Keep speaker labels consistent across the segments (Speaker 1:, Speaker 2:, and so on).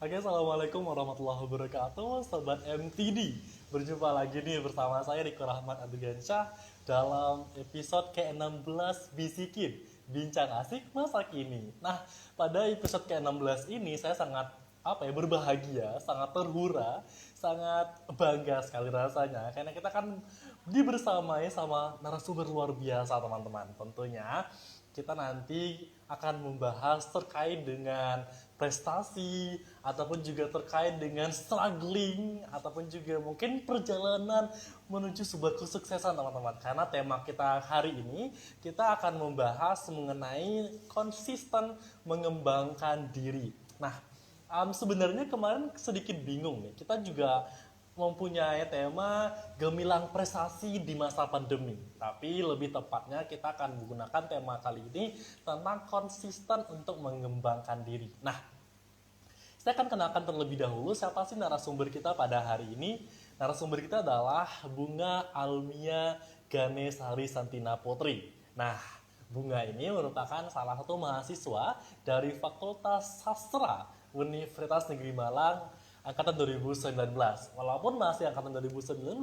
Speaker 1: Oke, Assalamualaikum warahmatullahi wabarakatuh, Sobat MTD. Berjumpa lagi nih bersama saya Riko Rahmat Abdiansyah dalam episode ke-16 Bisikin, Bincang Asik Masa Kini. Nah, pada episode ke-16 ini saya sangat berbahagia, sangat terhura, sangat bangga sekali rasanya karena kita kan dibersamai sama narasumber luar biasa teman-teman. Tentunya kita nanti akan membahas terkait dengan prestasi ataupun juga terkait dengan struggling ataupun juga mungkin perjalanan menuju sebuah kesuksesan teman-teman. Karena tema kita hari ini kita akan membahas mengenai konsisten mengembangkan diri. Nah, sebenarnya kemarin sedikit bingung nih. Kita juga mempunyai tema gemilang prestasi di masa pandemi. Tapi lebih tepatnya kita akan menggunakan tema kali ini tentang konsisten untuk mengembangkan diri. Nah, saya akan kenalkan terlebih dahulu siapa sih narasumber kita pada hari ini. Narasumber kita adalah Bunga Almia Ganesari Santina Putri. Nah, Bunga ini merupakan salah satu mahasiswa dari Fakultas Sastra Universitas Negeri Malang angkatan 2019. Walaupun masih angkatan 2019,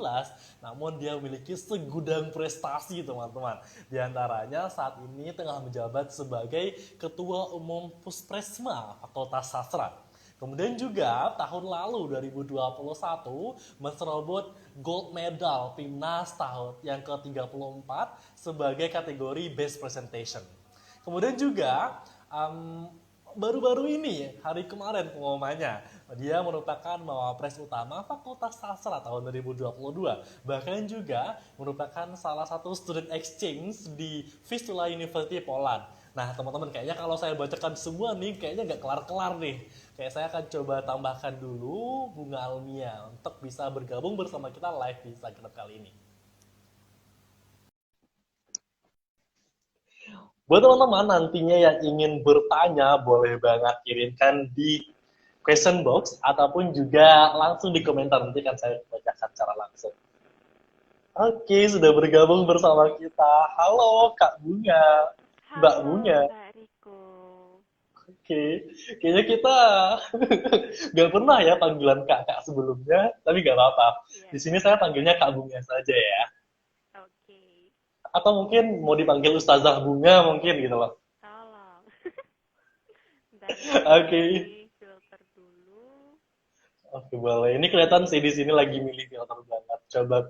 Speaker 1: namun dia memiliki segudang prestasi, teman-teman. Di antaranya saat ini tengah menjabat sebagai Ketua Umum Puspresma Fakultas Sastra. Kemudian juga tahun lalu 2021 menserobot gold medal Timnas tahun yang ke-34 sebagai kategori Best Presentation. Kemudian juga baru-baru ini hari kemarin pengumumannya dia merupakan Mawapres Utama Fakultas Sastra tahun 2022, bahkan juga merupakan salah satu student exchange di Vistula University Poland. Nah teman-teman, kayaknya kalau saya bacakan semua nih kayaknya nggak kelar-kelar nih. Kayak saya akan coba tambahkan dulu Bunga Almia untuk bisa bergabung bersama kita live di Instagram kali ini. Buat teman-teman nantinya yang ingin bertanya, boleh banget kirimkan di question box ataupun juga langsung di komentar, nanti kan saya bacakan secara langsung. Oke, sudah bergabung bersama kita. Halo Kak Bunga, Mbak Bunga.
Speaker 2: Halo Kak Riko.
Speaker 1: Oke, kayaknya kita nggak pernah ya panggilan kakak sebelumnya, tapi nggak apa-apa.
Speaker 2: Iya,
Speaker 1: Di sini saya panggilnya Kak Bunga saja ya.
Speaker 2: oke.
Speaker 1: Atau mungkin mau dipanggil Ustazah Bunga mungkin gitu loh.
Speaker 2: Tolong. Bentar ya, saya
Speaker 1: Oke,
Speaker 2: milih filter dulu.
Speaker 1: oke boleh. Ini kelihatan sih di sini lagi milih filter banget. Coba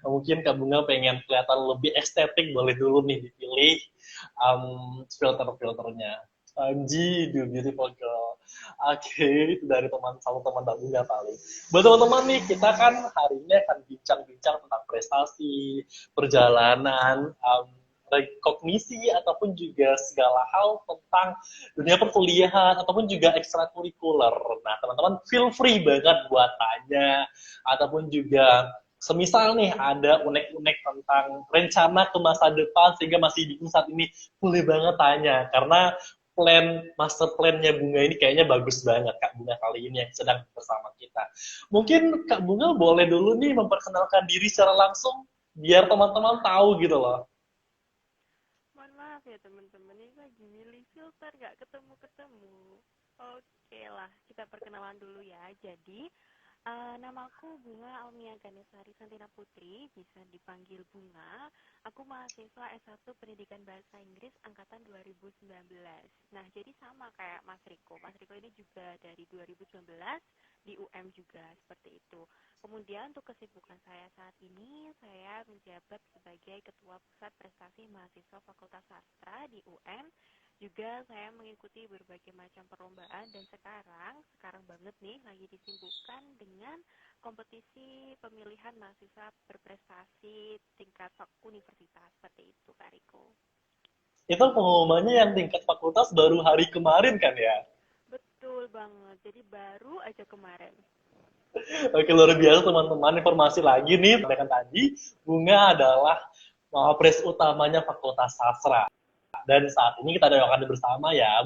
Speaker 1: mungkin Kak Bunga pengen kelihatan lebih estetik, boleh dulu nih dipilih filter-filternya. Anji, the beautiful girl. Oke, itu dari teman satu teman Mbak Bunga paling. Buat teman-teman nih, kita kan hari ini akan bincang-bincang tentang prestasi, perjalanan, rekognisi ataupun juga segala hal tentang dunia perkuliahan ataupun juga ekstrakurikuler. Nah, teman-teman feel free banget buat tanya ataupun juga semisal nih ada unek-unek tentang rencana ke masa depan sehingga masih bingung saat ini, boleh banget tanya karena master plan-nya Bunga ini kayaknya bagus banget Kak Bunga kali ini yang sedang bersama kita. Mungkin Kak Bunga boleh dulu nih memperkenalkan diri secara langsung biar teman-teman tahu gitu loh.
Speaker 2: Mohon maaf ya teman-teman, ini lagi milih filter, nggak ketemu-ketemu. Oke lah, kita perkenalan dulu ya. Jadi, namaku Bunga Almia Ganesari Santina Putri, bisa dipanggil Bunga. Aku mahasiswa S1 Pendidikan Bahasa Inggris angkatan 2019. Nah, jadi sama kayak Mas Riko. Mas Riko ini juga dari 2019 di UM juga seperti itu. Kemudian untuk kesibukan saya saat ini, saya menjabat sebagai Ketua Pusat Prestasi Mahasiswa Fakultas Sastra di UM. Juga saya mengikuti berbagai macam perlombaan dan sekarang banget nih lagi disibukkan dengan kompetisi pemilihan mahasiswa berprestasi tingkat universitas seperti itu, Kak Riko.
Speaker 1: Itu pengumumannya yang tingkat fakultas baru hari kemarin kan ya?
Speaker 2: Betul banget, jadi baru aja kemarin.
Speaker 1: Oke, luar biasa teman-teman. Informasi lagi nih, sampaikan tadi, Bunga adalah Mawapres utamanya Fakultas Sastra. Dan saat ini kita doakan bersama ya,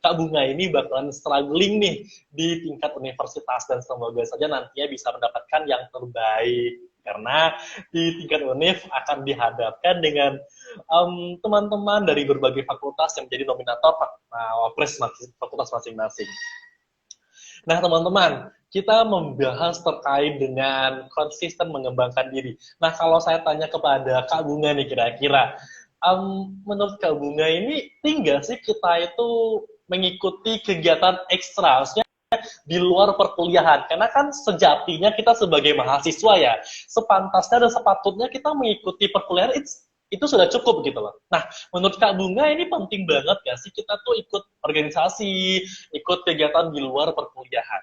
Speaker 1: Kak Bunga ini bakalan struggling nih di tingkat universitas dan semoga saja nantinya bisa mendapatkan yang terbaik. Karena di tingkat univ akan dihadapkan dengan teman-teman dari berbagai fakultas yang menjadi nominator Wapres fakultas masing-masing. Nah, teman-teman, kita membahas terkait dengan konsisten mengembangkan diri. Nah, kalau saya tanya kepada Kak Bunga nih kira-kira, menurut Kak Bunga ini tinggal sih kita itu mengikuti kegiatan ekstra, maksudnya di luar perkuliahan. Karena kan sejatinya kita sebagai mahasiswa ya, sepantasnya dan sepatutnya kita mengikuti perkuliahan itu sudah cukup gitu loh. Nah, menurut Kak Bunga ini penting banget gak sih kita tuh ikut organisasi, ikut kegiatan di luar perkuliahan?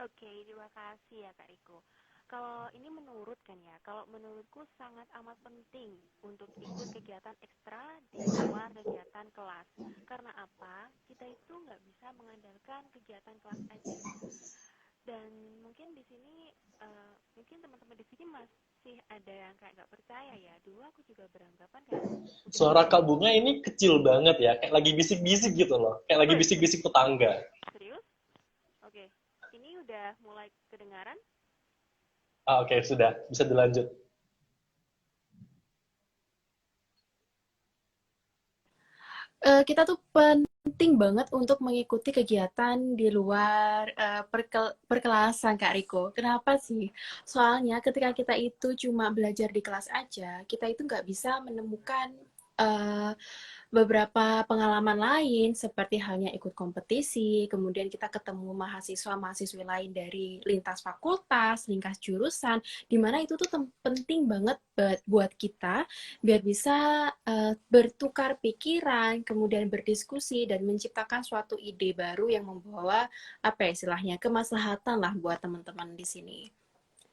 Speaker 2: Oke, terima kasih ya Kak Riko. Kalau ini menurut kan ya, kalau menurutku sangat amat penting untuk ikut kegiatan ekstra di luar kegiatan kelas. Karena apa? Kita itu nggak bisa mengandalkan kegiatan kelas aja. Dan mungkin di sini, mungkin teman-teman di sini masih ada yang kayak nggak percaya ya. Dulu aku juga beranggapan kayak udah
Speaker 1: Suara
Speaker 2: lulus.
Speaker 1: Kak Bunga ini kecil banget ya, kayak lagi bisik-bisik gitu loh, kayak lagi
Speaker 2: Oh,
Speaker 1: bisik-bisik tetangga.
Speaker 2: serius? Oke, ini udah mulai kedengaran?
Speaker 1: Ah, oke, sudah bisa dilanjut.
Speaker 3: Kita tuh penting banget untuk mengikuti kegiatan di luar perkelasan, Kak Riko. Kenapa sih? Soalnya ketika kita itu cuma belajar di kelas aja, kita itu nggak bisa menemukan eh, beberapa pengalaman lain seperti halnya ikut kompetisi, kemudian kita ketemu mahasiswa-mahasiswi lain dari lintas fakultas, lintas jurusan, di mana itu tuh penting banget buat kita biar bisa bertukar pikiran, kemudian berdiskusi dan menciptakan suatu ide baru yang membawa apa ya istilahnya kemaslahatan lah buat teman-teman di sini.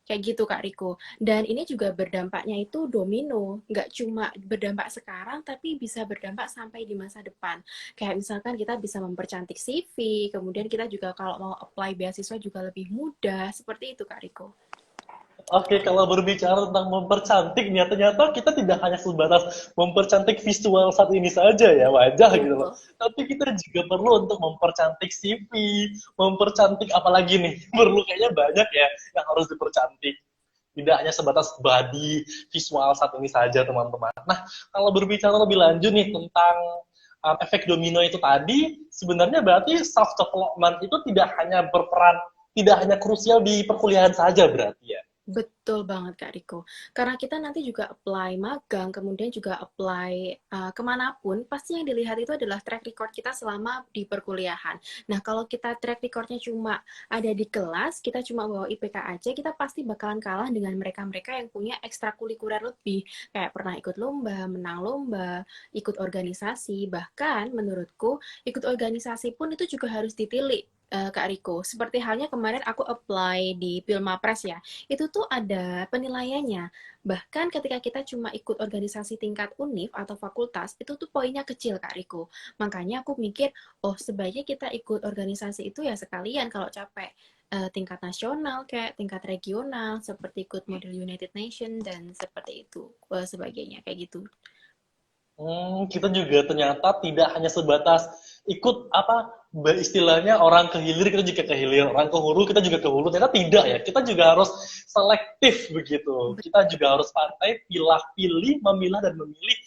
Speaker 3: Kayak gitu Kak Riko. Dan ini juga berdampaknya itu domino. Nggak cuma berdampak sekarang, tapi bisa berdampak sampai di masa depan. Kayak misalkan kita bisa mempercantik CV, kemudian kita juga kalau mau apply beasiswa juga lebih mudah. Seperti itu Kak Riko.
Speaker 1: Oke, kalau berbicara tentang mempercantik nih, ternyata kita tidak hanya sebatas mempercantik visual saat ini saja ya, wajah gitu loh.
Speaker 3: Betul.
Speaker 1: Tapi kita juga perlu untuk mempercantik CV, mempercantik apalagi nih, perlu kayaknya banyak ya yang harus dipercantik. Tidak hanya sebatas body visual saat ini saja, teman-teman. Nah, kalau berbicara lebih lanjut nih tentang efek domino itu tadi, sebenarnya berarti self development itu tidak hanya berperan, tidak hanya krusial di perkuliahan saja berarti ya.
Speaker 3: Betul banget Kak Riko. Karena kita nanti juga apply magang, kemudian juga apply kemanapun, pasti yang dilihat itu adalah track record kita selama di perkuliahan. Nah, kalau kita track recordnya cuma ada di kelas, kita cuma bawa IPK aja, kita pasti bakalan kalah dengan mereka-mereka yang punya ekstrakurikuler lebih. Kayak pernah ikut lomba, menang lomba, ikut organisasi. Bahkan menurutku, ikut organisasi pun itu juga harus ditilik. Kak Riko, seperti halnya kemarin aku apply di Pilma Pres ya, itu tuh ada penilaiannya. Bahkan ketika kita cuma ikut organisasi tingkat univ atau fakultas, itu tuh poinnya kecil, Kak Riko. Makanya aku mikir, oh sebaiknya kita ikut organisasi itu ya sekalian kalau capek. Tingkat nasional, kayak tingkat regional, seperti ikut model United Nations, dan seperti itu, sebagainya, kayak gitu.
Speaker 1: Kita juga ternyata tidak hanya sebatas ikut apa istilahnya orang ke hilir kita juga ke hilir, orang ke hulu kita juga ke hulu. Ternyata tidak ya. Kita juga harus selektif begitu. Kita juga harus pandai pilih-pilih, memilah dan memilih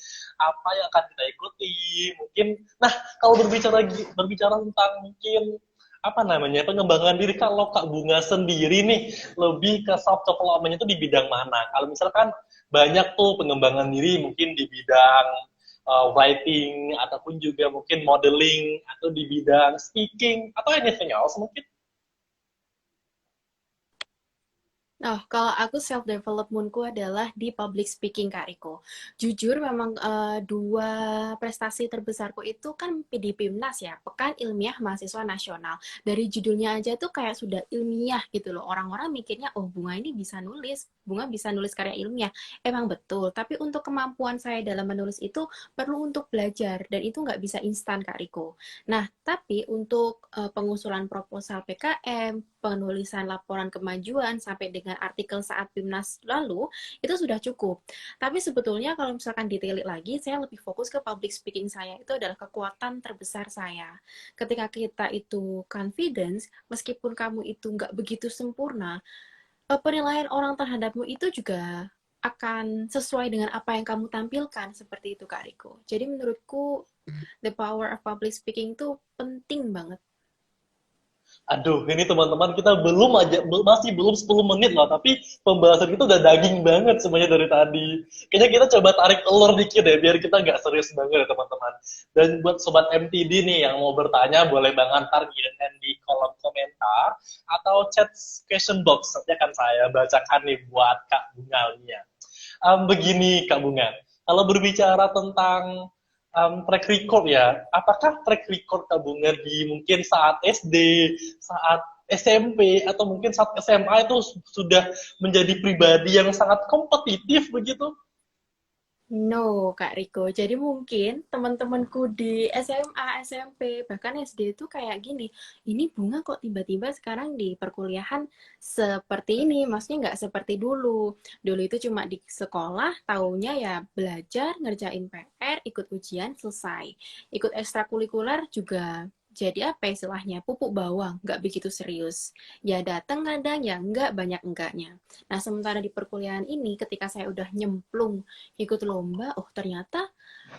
Speaker 1: apa yang akan kita ikuti. Mungkin, nah kalau berbicara tentang mungkin apa namanya pengembangan diri kalau Kak Bunga sendiri nih lebih ke self development itu di bidang mana? Kalau misalkan banyak tuh pengembangan diri mungkin di bidang writing ataupun juga mungkin modeling atau di bidang speaking atau anything else mungkin.
Speaker 3: Nah, kalau aku self developmentku adalah di public speaking Kak Riko. Jujur memang dua prestasi terbesarku itu kan di PIMNAS ya, Pekan Ilmiah Mahasiswa Nasional. Dari judulnya aja tuh kayak sudah ilmiah gitu loh. Orang-orang mikirnya, oh Bunga ini bisa nulis, Bunga bisa nulis karya ilmiah. Emang betul, tapi untuk kemampuan saya dalam menulis itu perlu untuk belajar, dan itu nggak bisa instan Kak Riko. Nah, tapi untuk pengusulan proposal PKM, penulisan laporan kemajuan, sampai dengan artikel saat PIMNAS lalu, itu sudah cukup. Tapi sebetulnya kalau misalkan ditilik lagi, saya lebih fokus ke public speaking saya. Itu adalah kekuatan terbesar saya. Ketika kita itu confidence, meskipun kamu itu nggak begitu sempurna, penilaian orang terhadapmu itu juga akan sesuai dengan apa yang kamu tampilkan, seperti itu Kak Riko. Jadi menurutku, the power of public speaking itu penting banget.
Speaker 1: Aduh, ini teman-teman kita masih belum 10 menit loh, tapi pembahasan kita udah daging banget semuanya dari tadi. Kayaknya kita coba tarik telur dikit deh, biar kita nggak serius banget ya teman-teman. Dan buat Sobat MTD nih yang mau bertanya, boleh banget ntar kirimin di kolom komentar atau chat question box. Nanti akan saya bacakan nih buat Kak Bunga Lia. Begini Kak Bunga, kalau berbicara tentang track record ya, apakah track record Kak Bunga di mungkin saat SD, saat SMP, atau mungkin saat SMA itu sudah menjadi pribadi yang sangat kompetitif begitu?
Speaker 3: No, Kak Riko. Jadi mungkin teman-temanku di SMA, SMP, bahkan SD itu kayak gini. Ini Bunga kok tiba-tiba sekarang di perkuliahan seperti ini. Maksudnya nggak seperti dulu. Dulu itu cuma di sekolah, taunya ya belajar, ngerjain PR, ikut ujian, selesai. Ikut ekstrakurikuler juga jadi apa istilahnya? Pupuk bawang, nggak begitu serius. Ya datang kadang, ya nggak banyak enggaknya. Nah, sementara di perkuliahan ini, ketika saya udah nyemplung ikut lomba, oh ternyata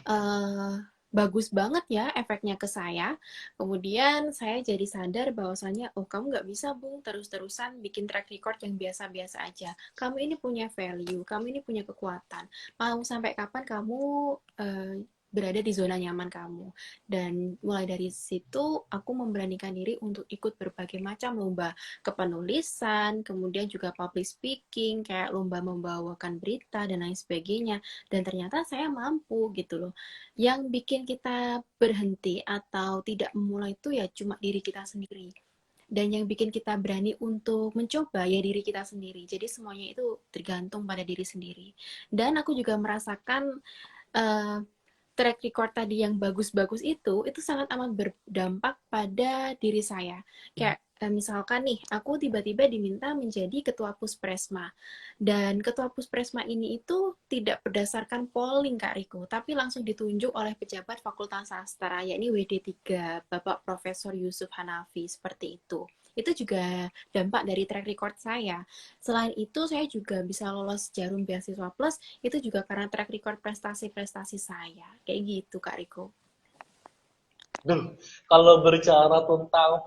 Speaker 3: eh, bagus banget ya efeknya ke saya. Kemudian saya jadi sadar bahwasannya, oh kamu nggak bisa Bung terus-terusan bikin track record yang biasa-biasa aja. Kamu ini punya value, kamu ini punya kekuatan. Mau sampai kapan kamu berada di zona nyaman kamu. Dan mulai dari situ aku memberanikan diri untuk ikut berbagai macam lomba kepenulisan, kemudian juga public speaking, kayak lomba membawakan berita dan lain sebagainya. Dan ternyata saya mampu gitu loh. Yang bikin kita berhenti atau tidak memulai itu ya cuma diri kita sendiri. Dan yang bikin kita berani untuk mencoba ya diri kita sendiri. Jadi semuanya itu tergantung pada diri sendiri. Dan aku juga merasakan uh, track record tadi yang bagus-bagus itu sangat amat berdampak pada diri saya. Kayak misalkan nih, aku tiba-tiba diminta menjadi ketua Puspresma. Dan ketua Puspresma ini itu tidak berdasarkan polling, Kak Riko, tapi langsung ditunjuk oleh pejabat Fakultas Sastra, yakni WD3, Bapak Profesor Yusuf Hanafi, seperti itu. Itu juga dampak dari track record saya. Selain itu, saya juga bisa lolos Jarum Beasiswa Plus, itu juga karena track record prestasi-prestasi saya. Kayak gitu, Kak Riko.
Speaker 1: Duh, kalau berbicara tentang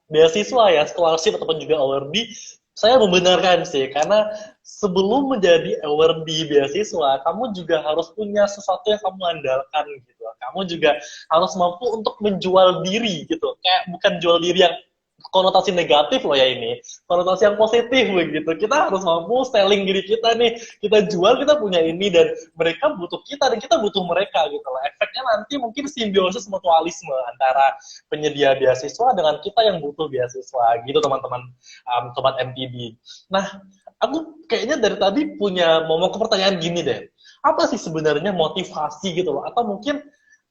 Speaker 1: beasiswa ya, scholarship ataupun juga awardee, saya membenarkan sih, karena sebelum menjadi awardee beasiswa, kamu juga harus punya sesuatu yang kamu andalkan gitu. Kamu juga harus mampu untuk menjual diri gitu. Kayak bukan jual diri yang konotasi negatif loh ya ini, konotasi yang positif begitu. Kita harus mampu selling diri kita nih, kita jual, kita punya ini, dan mereka butuh kita dan kita butuh mereka gitu loh. Efeknya nanti mungkin simbiosis mutualisme antara penyedia beasiswa dengan kita yang butuh beasiswa gitu teman-teman, sobat MTD. Nah, aku kayaknya dari tadi punya momok pertanyaan gini deh, apa sih sebenarnya motivasi gitu loh, atau mungkin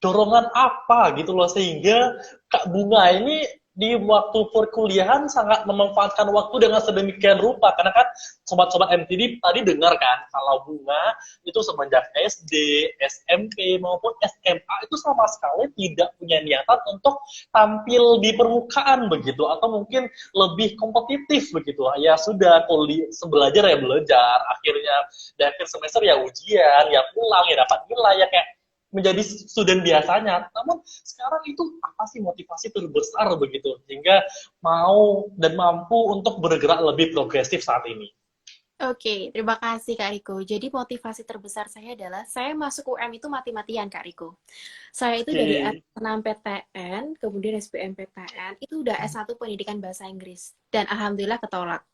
Speaker 1: dorongan apa gitu loh sehingga Kak Bunga ini di waktu perkuliahan sangat memanfaatkan waktu dengan sedemikian rupa, karena kan sobat-sobat MTD tadi dengar kan kalau Bunga itu semenjak SD, SMP maupun SMA itu sama sekali tidak punya niatan untuk tampil di permukaan begitu, atau mungkin lebih kompetitif begitu. Ya sudah, kuliah belajar ya belajar, akhirnya di akhir semester ya ujian, ya pulang ya dapat nilai, ya kayak menjadi student biasanya. Namun sekarang itu apa sih motivasi terbesar begitu sehingga mau dan mampu untuk bergerak lebih progresif saat ini?
Speaker 3: Oke, terima kasih Kak Riko. Jadi motivasi terbesar saya adalah saya masuk UM itu mati-matian Kak Riko. Saya itu dari
Speaker 1: Oke.
Speaker 3: S6 PTN, kemudian SBMPTN, itu udah S1 Pendidikan Bahasa Inggris. Dan Alhamdulillah ketolak.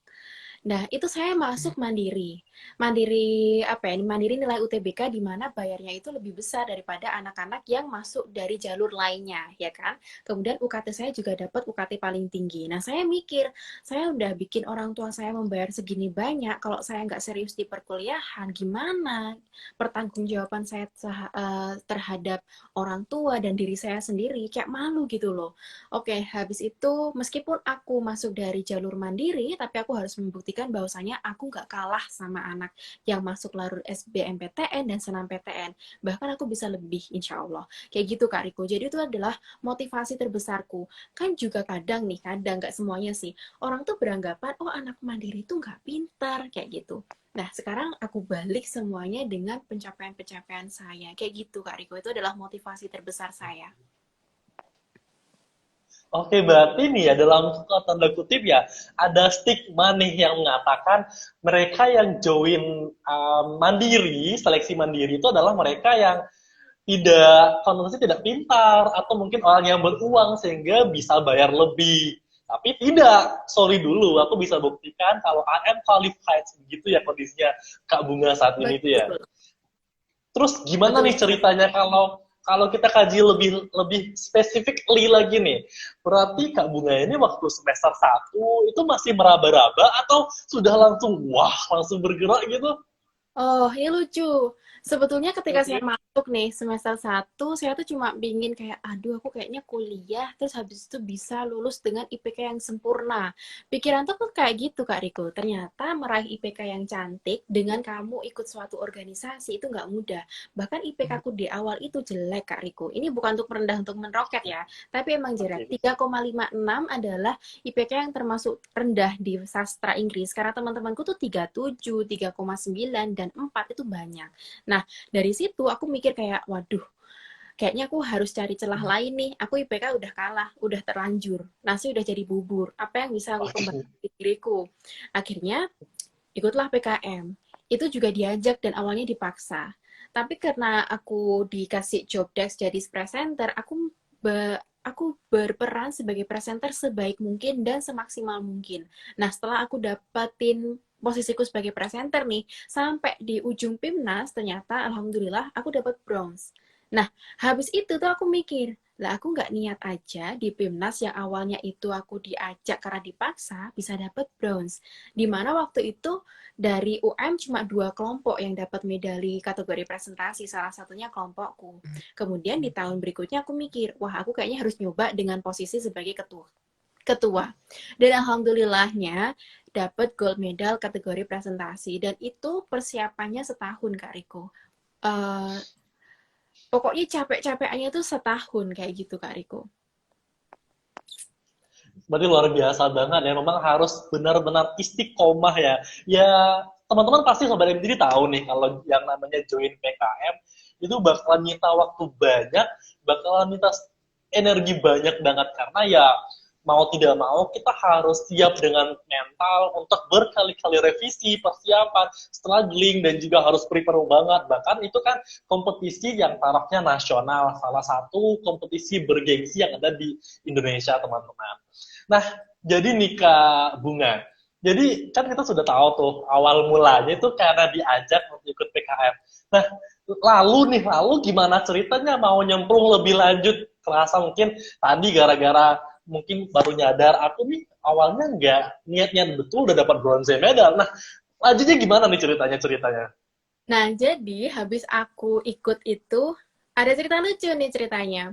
Speaker 3: Nah, itu saya masuk mandiri. Mandiri apa ya? Mandiri nilai UTBK di mana bayarnya itu lebih besar daripada anak-anak yang masuk dari jalur lainnya, ya kan? Kemudian UKT saya juga dapat UKT paling tinggi. Nah, saya mikir, saya udah bikin orang tua saya membayar segini banyak, kalau saya nggak serius di perkuliahan, gimana? Pertanggungjawaban saya terhadap orang tua dan diri saya sendiri, kayak malu gitu loh. Oke, habis itu meskipun aku masuk dari jalur mandiri, tapi aku harus membuktikan bahwasanya aku nggak kalah sama anak yang masuk jalur SBMPTN dan SNMPTN. Bahkan aku bisa lebih, insya Allah. Kayak gitu, Kak Riko. Jadi itu adalah motivasi terbesarku. Kan juga kadang nih, kadang nggak semuanya sih, orang tuh beranggapan, oh anak mandiri tuh nggak pintar, kayak gitu. Nah, sekarang aku balik semuanya dengan pencapaian-pencapaian saya. Kayak gitu, Kak Riko. Itu adalah motivasi terbesar saya.
Speaker 1: Oke, berarti nih ya dalam tanda kutip ya ada stigma nih yang mengatakan mereka yang join mandiri, seleksi mandiri itu adalah mereka yang tidak konotasi tidak pintar atau mungkin orang yang beruang sehingga bisa bayar lebih. Tapi tidak, sorry dulu, aku bisa buktikan kalau I am qualified begitu ya kondisinya Kak Bunga saat ini tuh ya.
Speaker 3: Betul,
Speaker 1: Terus gimana
Speaker 3: betul
Speaker 1: nih
Speaker 3: sekali.
Speaker 1: ceritanya kalau kalau kita kaji lebih lebih specifically lagi nih. Berarti Kak Bunga ini waktu semester 1 itu masih meraba-raba atau sudah langsung wah, langsung bergerak gitu?
Speaker 3: Oh, ini lucu. Sebetulnya ketika saya
Speaker 1: Oke.
Speaker 3: masuk nih semester 1, saya tuh cuma pingin kayak, aduh aku kayaknya kuliah, terus habis itu bisa lulus dengan IPK yang sempurna. Pikiran tuh kayak gitu, Kak Riko. Ternyata meraih IPK yang cantik dengan kamu ikut suatu organisasi itu nggak mudah. Bahkan IPK aku di awal itu jelek, Kak Riko. Ini bukan untuk merendah, untuk meroket ya, tapi emang jelek.
Speaker 1: Oke.
Speaker 3: 3,56 adalah IPK yang termasuk rendah di sastra Inggris. Karena teman-temanku tuh 37, 3,9, dan 4 itu banyak. Nah, dari situ aku mikir kayak, waduh, kayaknya aku harus cari celah lain nih. Aku IPK udah kalah, udah terlanjur. Nasi udah jadi bubur. Apa yang bisa aku kembangkan
Speaker 1: Oke.
Speaker 3: di diriku? Akhirnya, ikutlah PKM. Itu juga diajak dan awalnya dipaksa. Tapi karena aku dikasih job desk jadi presenter, aku berperan sebagai presenter sebaik mungkin dan semaksimal mungkin. Nah, setelah aku dapetin posisiku sebagai presenter nih, sampai di ujung PIMNAS, ternyata alhamdulillah aku dapat bronze. Nah, habis itu tuh aku mikir, lah aku nggak niat aja di PIMNAS yang awalnya itu aku diajak karena dipaksa, bisa dapat bronze. Dimana waktu itu dari UM cuma 2 kelompok yang dapat medali kategori presentasi, salah satunya kelompokku. Kemudian di tahun berikutnya aku mikir, wah aku kayaknya harus nyoba dengan posisi sebagai ketua. Dan alhamdulillahnya dapat gold medal kategori presentasi. Dan itu persiapannya setahun, Kak Riko. Eh, Pokoknya capek-capeknya tuh setahun kayak gitu, Kak Riko.
Speaker 1: Berarti luar biasa banget ya. Memang harus benar-benar istiqomah ya. Ya, teman-teman pasti sobat MTD tahu nih kalau yang namanya join PKM itu bakalan nyita waktu banyak, bakalan nyita energi banyak banget karena ya mau tidak mau kita harus siap dengan mental untuk berkali-kali revisi, persiapan, struggling dan juga harus prepare banget. Bahkan itu kan kompetisi yang tarafnya nasional, salah satu kompetisi bergengsi yang ada di Indonesia, teman-teman. Nah, jadi nih Kak Bunga. Jadi kan kita sudah tahu tuh awal mulanya itu karena diajak untuk ikut PKM. Nah, lalu gimana ceritanya mau nyemplung lebih lanjut? Kerasa mungkin tadi gara-gara mungkin baru nyadar aku nih awalnya nggak niat-niat betul udah dapat bronze medal. Nah, lanjutnya gimana nih ceritanya?
Speaker 3: Nah, jadi habis aku ikut itu, ada cerita lucu nih ceritanya.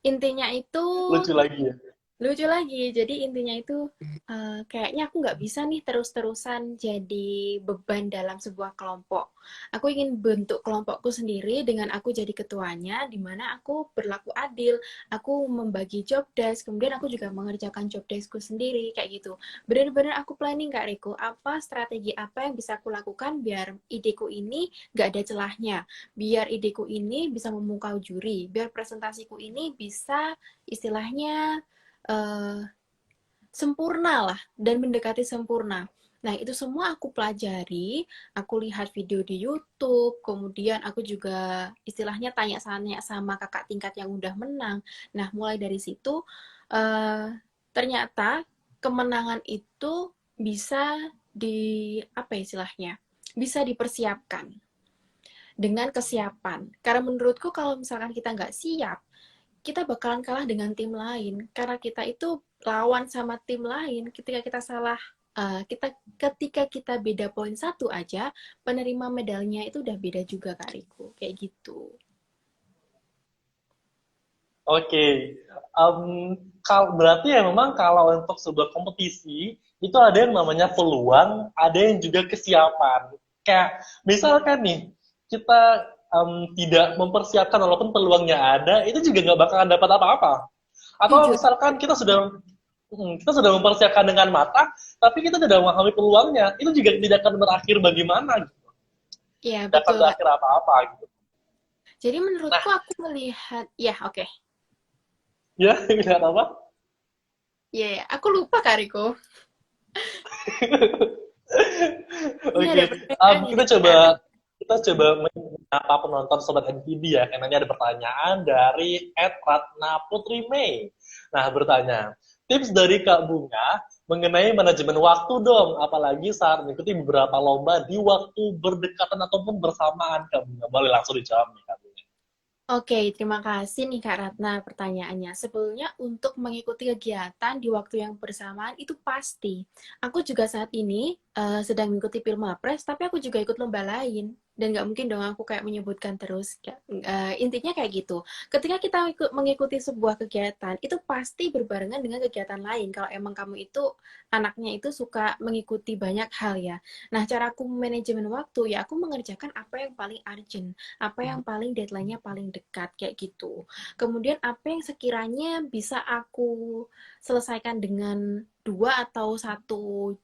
Speaker 3: Intinya itu
Speaker 1: Lucu lagi ya.
Speaker 3: lucu lagi. Jadi intinya itu kayaknya aku nggak bisa nih terus-terusan jadi beban dalam sebuah kelompok. Aku ingin bentuk kelompokku sendiri dengan aku jadi ketuanya, di mana aku berlaku adil. Aku membagi job desk, kemudian aku juga mengerjakan job deskku sendiri kayak gitu. Benar-benar aku planning Kak Riko, apa strategi apa yang bisa aku lakukan biar ideku ini nggak ada celahnya, biar ideku ini bisa memukau juri, biar presentasiku ini bisa istilahnya uh, sempurna lah dan mendekati sempurna. Nah, itu semua aku pelajari, aku lihat video di YouTube, kemudian aku juga istilahnya tanya-tanya sama kakak tingkat yang udah menang. Nah, mulai dari situ uh, ternyata kemenangan itu bisa apa istilahnya? Bisa dipersiapkan dengan kesiapan. Karena menurutku kalau misalkan kita nggak siap, kita bakalan kalah dengan tim lain karena kita itu lawan sama tim lain ketika kita salah ketika kita beda poin satu aja, penerima medalnya itu udah beda juga Kak Riku kayak gitu.
Speaker 1: Oke, berarti ya memang kalau untuk sebuah kompetisi itu ada yang namanya peluang, ada yang juga kesiapan. Kayak misalkan nih kita tidak mempersiapkan walaupun peluangnya ada, itu juga nggak bakalan dapat apa-apa. Atau
Speaker 3: Setuju.
Speaker 1: misalkan kita sudah mempersiapkan dengan matang, tapi kita tidak memahami peluangnya, itu juga tidak akan berakhir bagaimana, gitu.
Speaker 3: Iya
Speaker 1: Tidak akan
Speaker 3: betul Kak.
Speaker 1: berakhir apa-apa gitu.
Speaker 3: Jadi
Speaker 1: Nah,
Speaker 3: menurutku aku melihat ya oke.
Speaker 1: Ya, nggak apa?
Speaker 3: Iya, aku lupa Kak Riko. Ini
Speaker 1: Oke,
Speaker 3: ada pertanyaan
Speaker 1: kita
Speaker 3: ini
Speaker 1: coba
Speaker 3: Kak.
Speaker 1: menyapa penonton Sobat NPD ya, karena ini ada pertanyaan dari Ratna Putri Mei. Nah, bertanya, tips dari Kak Bunga mengenai manajemen waktu dong, apalagi saat mengikuti beberapa lomba di waktu berdekatan ataupun bersamaan, Kak Bunga. Boleh langsung dijawab nih, Kak Bunga.
Speaker 3: Oke, terima kasih nih Kak Ratna pertanyaannya. Sebelumnya untuk mengikuti kegiatan di waktu yang bersamaan itu pasti. Aku juga saat ini sedang mengikuti Pilmapres, tapi aku juga ikut lomba lain. Dan nggak mungkin dong aku kayak menyebutkan terus. Intinya kayak gitu. Ketika kita mengikuti sebuah kegiatan, itu pasti berbarengan dengan kegiatan lain. Kalau emang kamu itu anaknya itu suka mengikuti banyak hal ya. Nah, cara aku manajemen waktu, ya aku mengerjakan apa yang paling urgent, apa yang paling deadline-nya paling dekat, kayak gitu. Kemudian apa yang sekiranya bisa aku selesaikan dengan 2 atau 1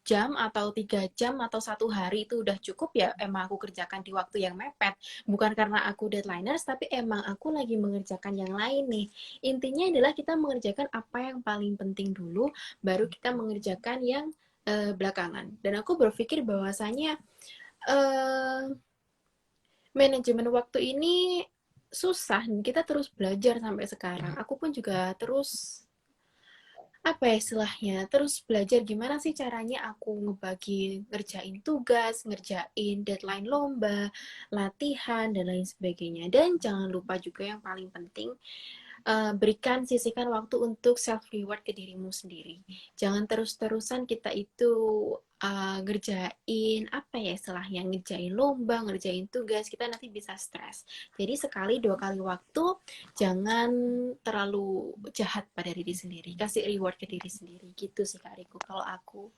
Speaker 3: jam atau 3 jam atau 1 hari itu udah cukup ya emang aku kerjakan di waktu yang mepet. Bukan karena aku deadliners, tapi emang aku lagi mengerjakan yang lain nih. Intinya adalah kita mengerjakan apa yang paling penting dulu, baru kita mengerjakan yang belakangan. Dan aku berpikir bahwasanya eh, manajemen waktu ini susah. Kita terus belajar sampai sekarang. Aku pun juga terus apa ya istilahnya, terus belajar gimana sih caranya aku ngebagi ngerjain tugas, ngerjain deadline lomba, latihan, dan lain sebagainya. Dan jangan lupa juga yang paling penting, sisihkan waktu untuk self reward ke dirimu sendiri. Jangan terus-terusan kita itu ngerjain apa ya istilahnya, ngerjain lomba, ngerjain tugas, kita nanti bisa stres. Jadi sekali 2 kali waktu, jangan terlalu jahat pada diri sendiri, kasih reward ke diri sendiri, gitu sih Kak Riko kalau aku.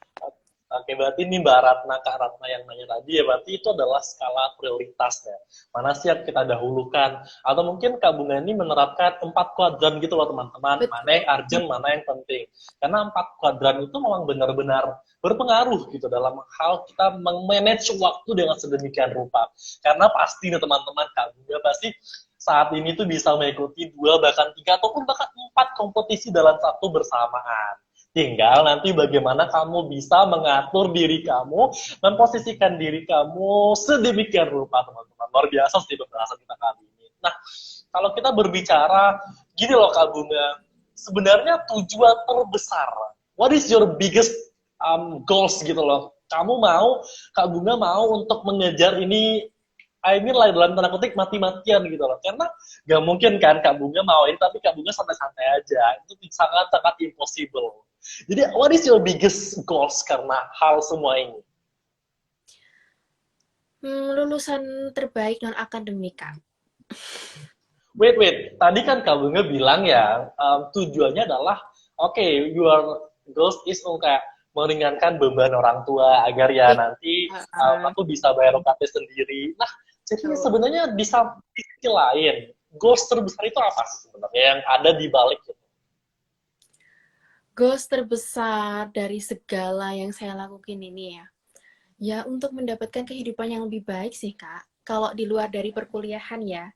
Speaker 1: Oke, berarti ini Mbak Ratna, Kak Ratna yang nanya tadi ya, berarti itu adalah skala prioritasnya. Mana sih yang kita dahulukan? Atau mungkin Kak Bunga ini menerapkan 4 kuadran gitu loh teman-teman, mana
Speaker 3: Betul.
Speaker 1: yang urgent, mana yang penting. Karena 4 kuadran itu memang benar-benar berpengaruh gitu dalam hal kita memanage waktu dengan sedemikian rupa. Karena pasti nih teman-teman, Kak Bunga pasti saat ini tuh bisa mengikuti 2 bahkan 3 ataupun bahkan 4 kompetisi dalam satu bersamaan. Tinggal nanti bagaimana kamu bisa mengatur diri kamu, memposisikan diri kamu sedemikian rupa, teman-teman. Luar biasa sih pembahasan kita kali ini. Nah, kalau kita berbicara, gini loh Kak Bunga, sebenarnya tujuan terbesar, what is your biggest goals gitu loh. Kamu mau, Kak Bunga mau untuk mengejar ini, I mean lah dalam tanda kutip mati-matian gitu loh. Karena gak mungkin kan Kak Bunga mau ini, tapi Kak Bunga santai-santai aja. Itu sangat-sangat impossible. Jadi, what is your biggest goals karena hal semua ini?
Speaker 3: Lulusan terbaik non akademika.
Speaker 1: Wait. Tadi kan Kak Bunga bilang ya, tujuannya adalah, oke, your goals is kayak meringankan beban orang tua agar ya nanti aku bisa bayar UKT sendiri. Nah, jadi
Speaker 3: Betul.
Speaker 1: sebenarnya di sisi lain, goals terbesar itu apa sih sebenarnya yang ada di balik itu?
Speaker 3: Goals terbesar dari segala yang saya lakukan ini ya. Ya, untuk mendapatkan kehidupan yang lebih baik sih, Kak. Kalau di luar dari perkuliahan ya.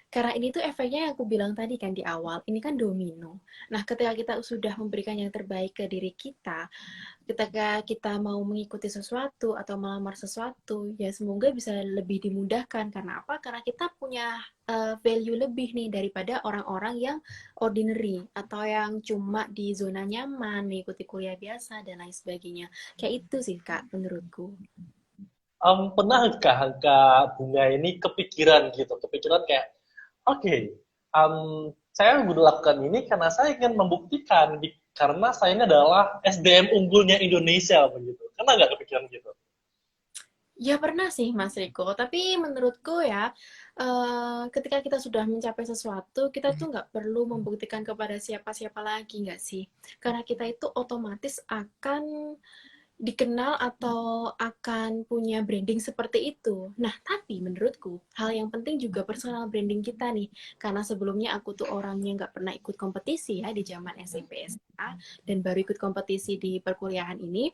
Speaker 3: Karena ini tuh efeknya yang aku bilang tadi kan di awal, ini kan domino. Nah, ketika kita sudah memberikan yang terbaik ke diri kita, ketika kita mau mengikuti sesuatu atau melamar sesuatu, ya semoga bisa lebih dimudahkan. Karena apa? Karena kita punya value lebih nih daripada orang-orang yang ordinary atau yang cuma di zona nyaman, mengikuti kuliah biasa dan lain sebagainya. Kayak itu sih Kak menurutku.
Speaker 1: Pernahkah Kak Bunga ini kepikiran gitu, kepikiran kayak, oke, saya lakukan ini karena saya ingin membuktikan, karena saya ini adalah SDM unggulnya Indonesia begitu. Karena nggak kepikiran gitu?
Speaker 3: Ya pernah sih Mas Riko, tapi menurutku ya ketika kita sudah mencapai sesuatu, kita tuh nggak perlu membuktikan kepada siapa-siapa lagi nggak sih? Karena kita itu otomatis akan dikenal atau akan punya branding seperti itu. Nah, tapi menurutku hal yang penting juga personal branding kita nih. Karena sebelumnya aku tuh orangnya nggak pernah ikut kompetisi ya di zaman SMP SMA dan baru ikut kompetisi di perkuliahan ini.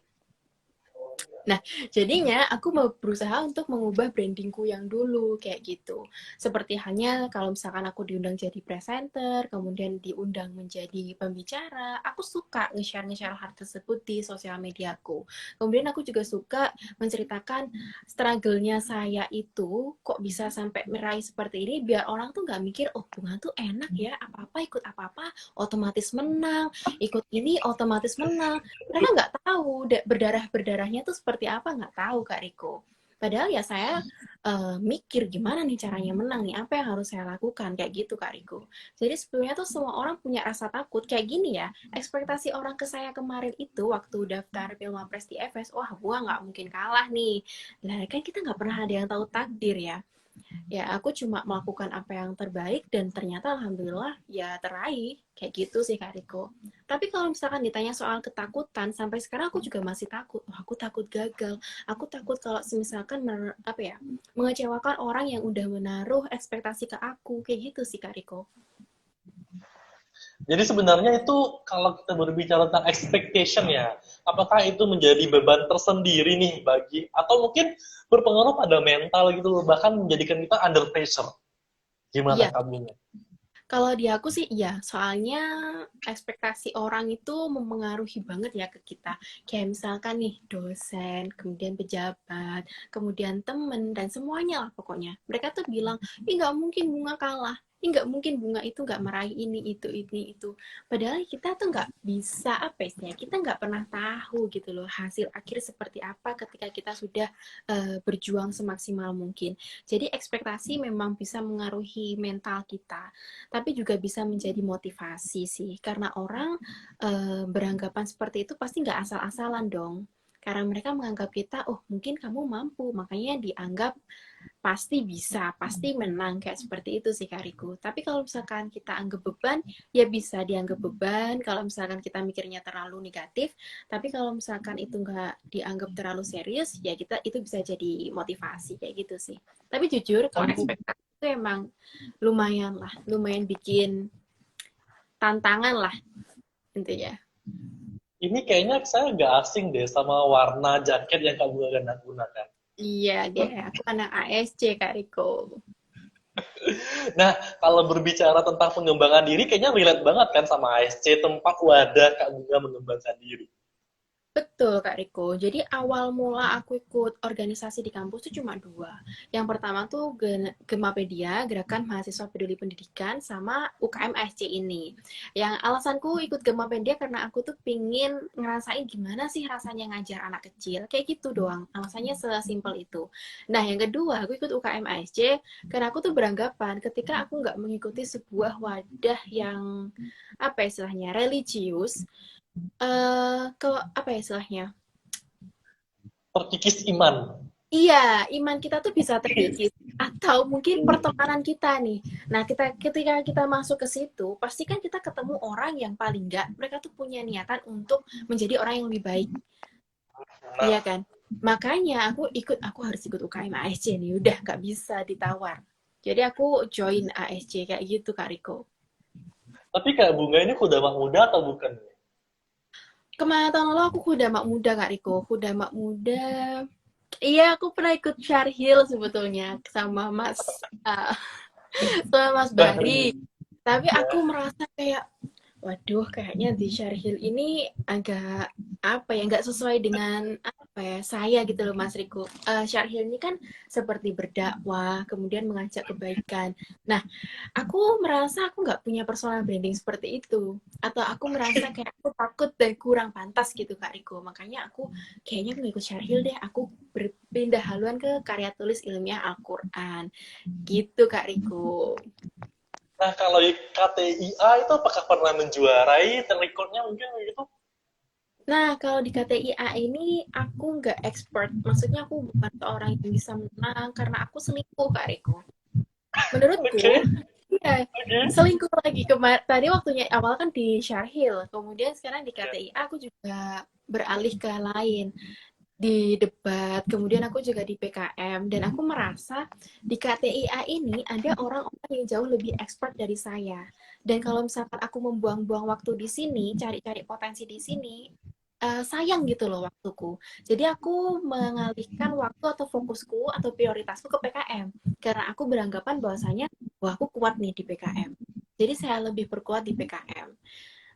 Speaker 3: Nah, jadinya aku mau berusaha untuk mengubah brandingku yang dulu kayak gitu. Seperti halnya kalau misalkan aku diundang jadi presenter, kemudian diundang menjadi pembicara, aku suka nge-share hal tersebut di sosial mediaku. Kemudian aku juga suka menceritakan struggle-nya saya itu kok bisa sampai meraih seperti ini biar orang tuh nggak mikir, oh Bunga tuh enak ya, apa-apa ikut apa-apa otomatis menang, ikut ini otomatis menang. Mereka nggak tahu berdarahnya tuh seperti apa, nggak tahu Kak Riko. Padahal ya saya mikir gimana nih caranya menang nih, apa yang harus saya lakukan kayak gitu Kak Riko. Jadi sebenarnya tuh semua orang punya rasa takut kayak gini ya. Ekspektasi orang ke saya kemarin itu waktu daftar Pilmapres di FS, wah gua nggak mungkin kalah nih. Nah kan kita nggak pernah ada yang tahu takdir ya. Ya aku cuma melakukan apa yang terbaik dan ternyata alhamdulillah ya teraih kayak gitu sih Kak Riko. Tapi kalau misalkan ditanya soal ketakutan sampai sekarang aku juga masih takut. Oh, aku takut gagal. Aku takut kalau misalkan apa ya mengecewakan orang yang udah menaruh ekspektasi ke aku kayak gitu sih Kak Riko.
Speaker 1: Jadi sebenarnya itu kalau kita berbicara tentang expectation ya, apakah itu menjadi beban tersendiri nih bagi atau mungkin berpengaruh pada mental gitu loh, bahkan menjadikan kita under pressure. Gimana
Speaker 3: Iya,
Speaker 1: kamu?
Speaker 3: kalau di aku sih iya, soalnya ekspektasi orang itu mempengaruhi banget ya ke kita. Kayak misalkan nih dosen, kemudian pejabat, kemudian temen, dan semuanya lah pokoknya. Mereka tuh bilang, ih nggak mungkin Bunga kalah. Ih nggak mungkin Bunga itu nggak meraih ini, itu. Padahal kita tuh nggak bisa, apa istilahnya, kita nggak pernah tahu gitu loh hasil akhir seperti apa ketika kita sudah berjuang semaksimal mungkin. Jadi ekspektasi memang bisa mengaruhi mental kita tapi juga bisa menjadi motivasi sih karena orang beranggapan seperti itu pasti nggak asal-asalan dong karena mereka menganggap kita oh mungkin kamu mampu makanya dianggap pasti bisa pasti menang kayak seperti itu sih Kariku tapi kalau misalkan kita anggap beban ya bisa dianggap beban kalau misalkan kita mikirnya terlalu negatif tapi kalau misalkan itu nggak dianggap terlalu serius ya kita itu bisa jadi motivasi kayak gitu sih tapi jujur kalau ekspektasi itu emang lumayan bikin tantangan lah intinya.
Speaker 1: Ini kayaknya saya nggak asing deh sama warna jaket yang kamu gunakan.
Speaker 3: Iya deh, aku anak ASC Kak Riko.
Speaker 1: Nah, kalau berbicara tentang pengembangan diri, kayaknya relate banget kan sama ASC, tempat wadah Kak Bunga mengembangkan diri.
Speaker 3: Betul, Kak Riko. Jadi awal mula aku ikut organisasi di kampus tuh cuma dua. Yang pertama tuh Gemapedia, Gerakan Mahasiswa Peduli Pendidikan, sama UKM ASC ini. Yang alasanku ikut Gemapedia karena aku tuh pingin ngerasain gimana sih rasanya ngajar anak kecil. Kayak gitu doang. Alasannya sesimpel itu. Nah, yang kedua, aku ikut UKM ASC karena aku tuh beranggapan ketika aku nggak mengikuti sebuah wadah yang, apa istilahnya, religius, ke apa ya istilahnya?
Speaker 1: Terkikis iman.
Speaker 3: Iya, iman kita tuh bisa terkikis atau mungkin pertemanan kita nih. Nah, ketika kita masuk ke situ, pasti kan kita ketemu orang yang paling enggak mereka tuh punya niatan untuk menjadi orang yang lebih baik. Iya
Speaker 1: Nah,
Speaker 3: kan? Makanya aku harus ikut UKM ASC nih, udah nggak bisa ditawar. Jadi aku join ASC kayak gitu Kak Riko.
Speaker 1: tapi Kak Bunga ini kuda mak muda atau bukan?
Speaker 3: Kemarin tahun lalu aku kuda mak muda Kak Riko, kuda mak muda. Iya, aku pernah ikut Syarhil sebetulnya sama uh, Mas Bari.
Speaker 1: Bahri.
Speaker 3: Tapi aku
Speaker 1: Ya.
Speaker 3: merasa kayak, waduh, kayaknya di Syarhil ini agak apa ya, nggak sesuai dengan apa ya saya gitu loh Mas Riko. Syarhil ini kan seperti berdakwah, kemudian mengajak kebaikan. Nah, aku merasa aku nggak punya personal branding seperti itu. Atau aku merasa kayak aku takut dan kurang pantas gitu Kak Riko. Makanya aku kayaknya aku ikut Syarhil deh. Aku berpindah haluan ke karya tulis ilmiah Al-Quran. Gitu Kak Riko.
Speaker 1: Nah, kalau KTIA itu apakah pernah menjuarai rekornya mungkin begitu?
Speaker 3: Nah, kalau di KTIA ini aku nggak expert. Maksudnya aku bukan seorang yang bisa menang karena aku selingkuh Kak Riko. Menurutku,
Speaker 1: Oke,
Speaker 3: iya,
Speaker 1: oke.
Speaker 3: selingkuh lagi. Tadi waktunya awal kan di Syarhil, kemudian sekarang di KTIA aku juga beralih ke lain. Di debat, kemudian aku juga di PKM, dan aku merasa di KTIA ini ada orang-orang yang jauh lebih expert dari saya. Dan kalau misalkan aku membuang-buang waktu di sini, cari-cari potensi di sini, sayang gitu loh waktuku. Jadi aku mengalihkan waktu atau fokusku atau prioritasku ke PKM. Karena aku beranggapan bahwasanya, wah aku kuat nih di PKM. Jadi saya lebih berkuat di PKM.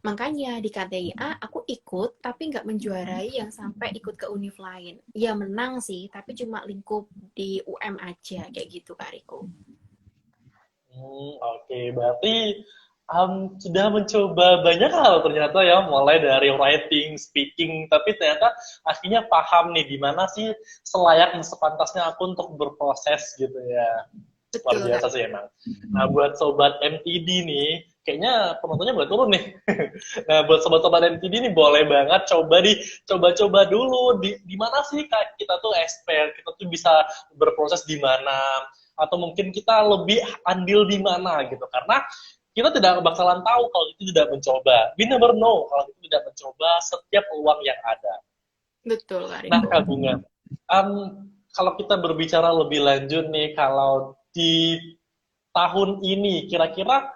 Speaker 3: Makanya di KTIA aku ikut, tapi nggak menjuarai yang sampai ikut ke univ lain. Ya menang sih, tapi cuma lingkup di UM aja, kayak gitu Kak Riko.
Speaker 1: Oke, berarti sudah mencoba banyak hal ternyata ya, mulai dari writing, speaking, tapi ternyata akhirnya paham nih gimana sih selayak dan sepantasnya aku untuk berproses gitu ya. Luar
Speaker 3: Betul Kak.
Speaker 1: biasa sih emang. Nah, buat sobat MTD nih, kayaknya penontonnya boleh turun nih. Nah, buat sobat-sobat MTD nih boleh banget coba-coba dulu di mana sih Kak, kita tuh expert, kita tuh bisa berproses di mana, atau mungkin kita lebih andil di mana gitu. Karena kita tidak bakalan tahu kalau itu tidak mencoba. We never know kalau itu tidak mencoba setiap peluang yang ada.
Speaker 3: Betul Kak
Speaker 1: Nah,
Speaker 3: Riko.
Speaker 1: Kak Bunga, um, kalau kita berbicara lebih lanjut nih, kalau di tahun ini, kira-kira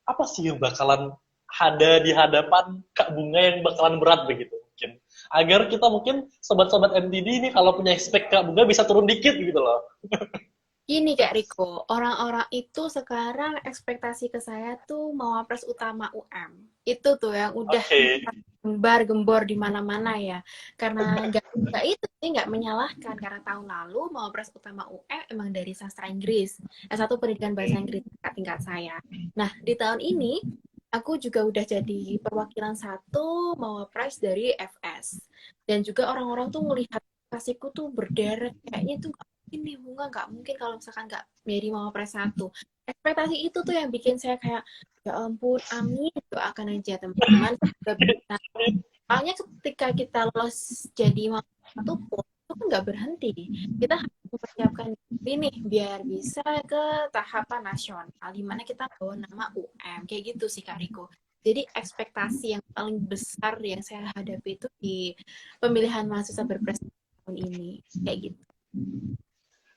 Speaker 1: apa sih yang bakalan ada di hadapan Kak Bunga yang bakalan berat begitu mungkin? Agar kita mungkin sobat-sobat MTD ini kalau punya expect Kak Bunga bisa turun dikit gitu loh.
Speaker 3: Gini Kak Riko, orang-orang itu sekarang ekspektasi ke saya tuh mawapres utama UM. Itu tuh yang udah
Speaker 1: Oke.
Speaker 3: gembar-gembor di mana-mana ya. Karena nggak itu sih nggak menyalahkan karena tahun lalu mawapres utama UM emang dari sastra Inggris, S1 pendidikan bahasa Inggris tingkat saya. Nah di tahun ini aku juga udah jadi perwakilan satu mawapres dari FS. Dan juga orang-orang tuh melihat kasihku tuh berderet kayaknya tuh ini bunga nggak mungkin kalau misalkan nggak jadi mawapres satu. Ekspektasi itu tuh yang bikin saya kayak ya ampun amin doakan aja teman-teman semoga bisa. Soalnya ketika kita lolos jadi mawapres satu pun itu kan nggak berhenti, kita harus mempersiapkan diri nih biar bisa ke tahapan nasional di mana kita bawa nama UM kayak gitu sih Kak Riko. Jadi ekspektasi yang paling besar yang saya hadapi itu di pemilihan mahasiswa berprestasi tahun ini kayak gitu.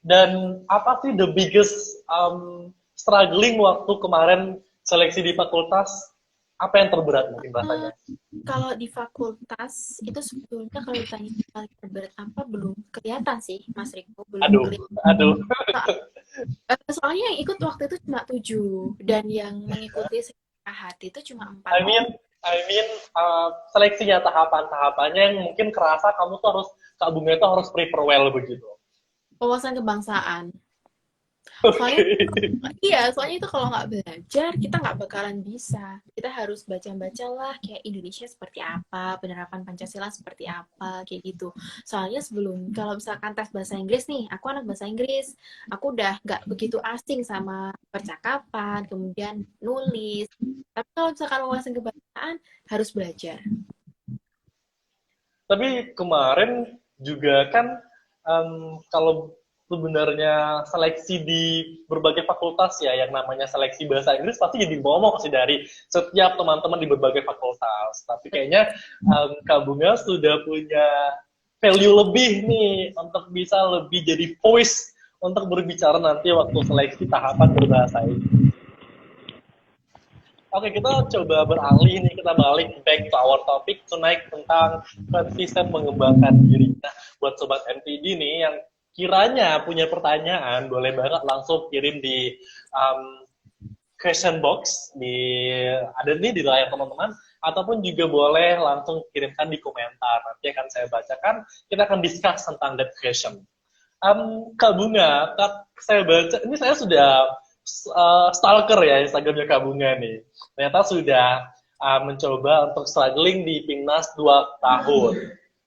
Speaker 1: Dan apa sih the biggest struggling waktu kemarin seleksi di fakultas? Apa yang terberat mungkin
Speaker 3: Eh,
Speaker 1: rasanya?
Speaker 3: Kalau di fakultas itu sebetulnya kalau ditanya paling terberat apa belum kelihatan sih Mas Riko belum
Speaker 1: Aduh,
Speaker 3: kelihatan.
Speaker 1: aduh.
Speaker 3: Soalnya yang ikut waktu itu cuma 7 dan yang mengikuti secara hati itu cuma 4
Speaker 1: I mean,
Speaker 3: orang.
Speaker 1: I mean seleksinya tahapan-tahapannya yang mungkin kerasa kamu tuh harus Kak Bunga itu harus prepare well begitu.
Speaker 3: Wawasan kebangsaan. Soalnya
Speaker 1: Oke.
Speaker 3: soalnya itu kalau nggak belajar kita nggak bakalan bisa. Kita harus baca-baca lah kayak Indonesia seperti apa, penerapan Pancasila seperti apa, kayak gitu. Soalnya sebelum kalau misalkan tes bahasa Inggris nih, aku anak bahasa Inggris, aku udah nggak begitu asing sama percakapan, kemudian nulis. Tapi kalau misalkan wawasan kebangsaan harus belajar.
Speaker 1: Tapi kemarin juga kan kalau sebenarnya seleksi di berbagai fakultas ya yang namanya seleksi bahasa Inggris pasti jadi momok sih dari setiap teman-teman di berbagai fakultas. Tapi kayaknya Kak Bunga sudah punya value lebih nih untuk bisa lebih jadi voice untuk berbicara nanti waktu seleksi tahapan berbahasa Inggris. Oke, kita coba beralih nih, kita balik back to our topic tonight tentang konsisten mengembangkan diri. Nah, buat sobat MTD nih yang kiranya punya pertanyaan, boleh banget langsung kirim di question box di ada nih di layar teman-teman, ataupun juga boleh langsung kirimkan di komentar. Nanti akan saya bacakan, kita akan discuss tentang that question. Kak Bunga, saya baca, ini saya sudah stalker ya Instagramnya Kak Bunga nih. Ternyata sudah mencoba untuk struggling di Timnas 2 tahun.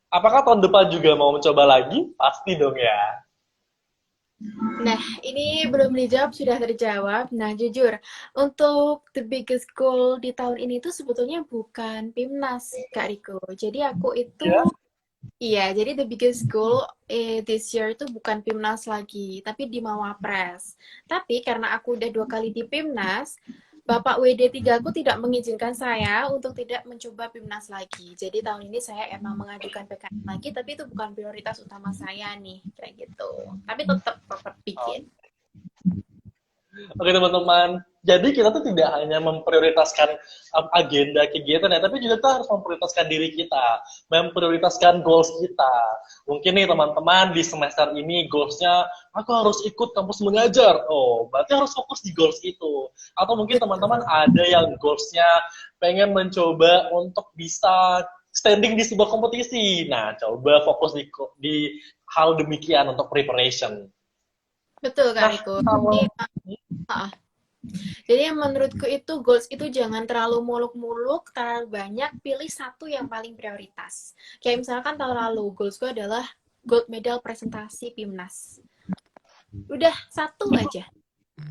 Speaker 1: Apakah tahun depan juga mau mencoba lagi? Pasti dong ya.
Speaker 3: Nah, ini belum dijawab, sudah terjawab. Nah, jujur, untuk the biggest goal di tahun ini tuh sebetulnya bukan PIMNAS, Kak Riko. Jadi aku itu,
Speaker 1: Ya.
Speaker 3: iya, jadi the biggest goal this year itu bukan PIMNAS lagi, tapi di Mawapres. Tapi karena aku udah 2 kali di PIMNAS, Bapak WD3 aku tidak mengizinkan saya untuk tidak mencoba PIMNAS lagi. Jadi tahun ini saya emang mengajukan PKM lagi, tapi itu bukan prioritas utama saya nih, kayak gitu. Tapi tetap bikin.
Speaker 1: Oke teman-teman, Jadi kita tuh tidak hanya memprioritaskan agenda kegiatan ya, tapi juga kita harus memprioritaskan diri kita, memprioritaskan goals kita. Mungkin nih teman-teman di semester ini goalsnya aku harus ikut kampus mengajar. Oh, berarti harus fokus di goals itu. Atau mungkin teman-teman ada yang goalsnya pengen mencoba untuk bisa standing di sebuah kompetisi. Nah, coba fokus di hal demikian untuk preparation.
Speaker 3: Betul Kak
Speaker 1: Nah,
Speaker 3: Riko.
Speaker 1: kalau
Speaker 3: Jadi menurutku itu goals itu jangan terlalu muluk-muluk, terlalu banyak, pilih satu yang paling prioritas. Kayak misalkan tahun lalu goalsku adalah gold medal presentasi PIMNAS. Udah satu aja.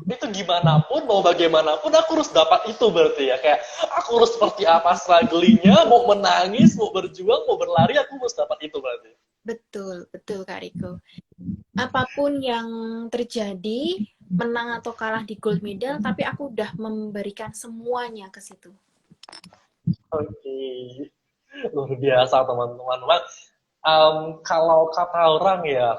Speaker 1: itu gimana pun, mau bagaimanapun aku harus dapat itu berarti ya. Kayak aku harus seperti apa strugglingnya, mau menangis, mau berjuang, mau berlari, aku harus dapat itu berarti.
Speaker 3: Betul, betul Kak Riko. Apapun yang terjadi, menang atau kalah di gold medal, tapi aku udah memberikan semuanya ke situ.
Speaker 1: Oke, luar biasa teman-teman. Kalau kata orang ya,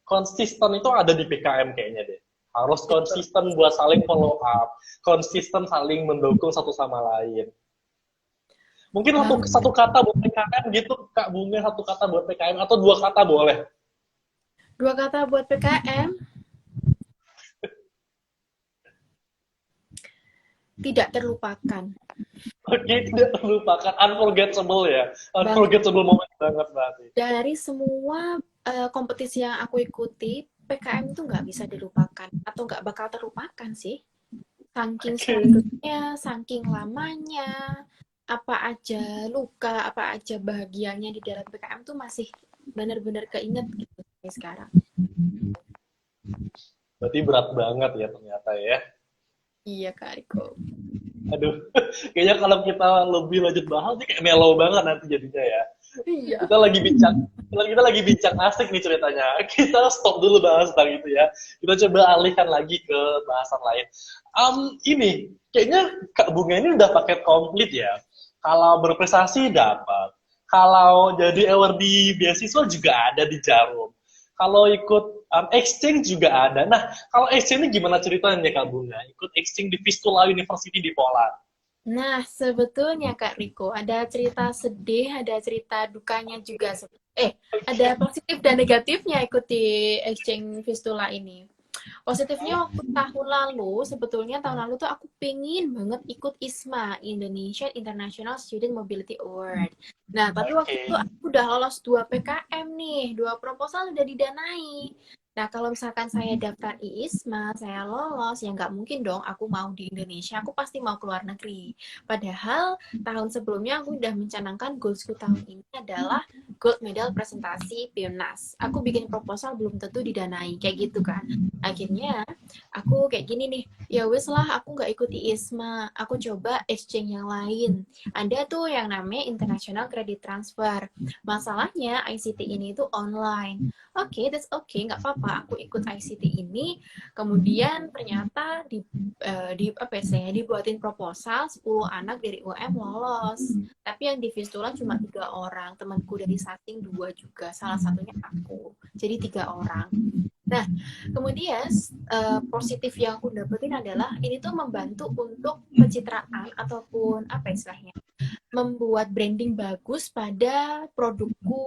Speaker 1: konsisten itu ada di PKM kayaknya deh. Harus konsisten buat saling follow up, konsisten saling mendukung satu sama lain. Mungkin satu kata buat PKM gitu, Kak Bunga, satu kata buat PKM atau dua kata boleh.
Speaker 3: Dua kata buat PKM, tidak terlupakan.
Speaker 1: Oke, tidak terlupakan, unforgettable ya, unforgettable moment banget berarti.
Speaker 3: Dari semua kompetisi yang aku ikuti, PKM itu nggak bisa dilupakan atau nggak bakal terlupakan sih. Saking sulitnya, saking lamanya, apa aja luka, apa aja bahagianya di dalam PKM tuh masih benar-benar keinget gitu sampai sekarang.
Speaker 1: Berarti berat banget ya ternyata ya.
Speaker 3: Iya Kak Riko.
Speaker 1: Aduh, kayaknya kalau kita lebih lanjut bahas nih kayak mellow banget nanti jadinya ya.
Speaker 3: Iya.
Speaker 1: Kita lagi bincang asik nih ceritanya. Kita stop dulu bahas tentang itu ya. Kita coba alihkan lagi ke bahasan lain. Ini kayaknya Kak Bunga ini udah paket komplit ya. Kalau berprestasi dapat. Kalau jadi award di beasiswa juga ada di Jarum. Kalau ikut exchange juga ada. Nah, kalau exchange ini gimana ceritanya Kak Bunga? Ikut exchange di Vistula University di Poland.
Speaker 3: Nah, sebetulnya Kak Riko, ada cerita sedih, ada cerita dukanya juga. Ada positif dan negatifnya ikuti exchange Vistula ini. Positifnya waktu sebetulnya tahun lalu tuh aku pengen banget ikut ISMA, Indonesian International Student Mobility Award. Nah, tapi waktu itu aku udah lolos 2 PKM nih, 2 proposal udah didanai. Nah, kalau misalkan saya daftar ISMA, saya lolos, ya nggak mungkin dong aku mau di Indonesia, aku pasti mau ke luar negeri. Padahal tahun sebelumnya aku udah mencanangkan goalsku tahun ini adalah gold medal presentasi PIMNAS. Aku bikin proposal belum tentu didanai, kayak gitu kan. Akhirnya aku kayak gini nih, ya wes lah aku nggak ikut ISMA, aku coba exchange yang lain. Ada tuh yang namanya International Credit Transfer. Masalahnya ICT ini tuh online. Oke, that's okay, nggak apa-apa. Aku ikut ICT ini, kemudian ternyata dibuatin proposal 10 anak dari UM lolos. Tapi yang di Vistula cuma 3 orang, temanku dari Sating 2 juga, salah satunya aku. Jadi 3 orang. Nah, kemudian positif yang aku dapetin adalah ini tuh membantu untuk pencitraan ataupun apa istilahnya, membuat branding bagus pada produkku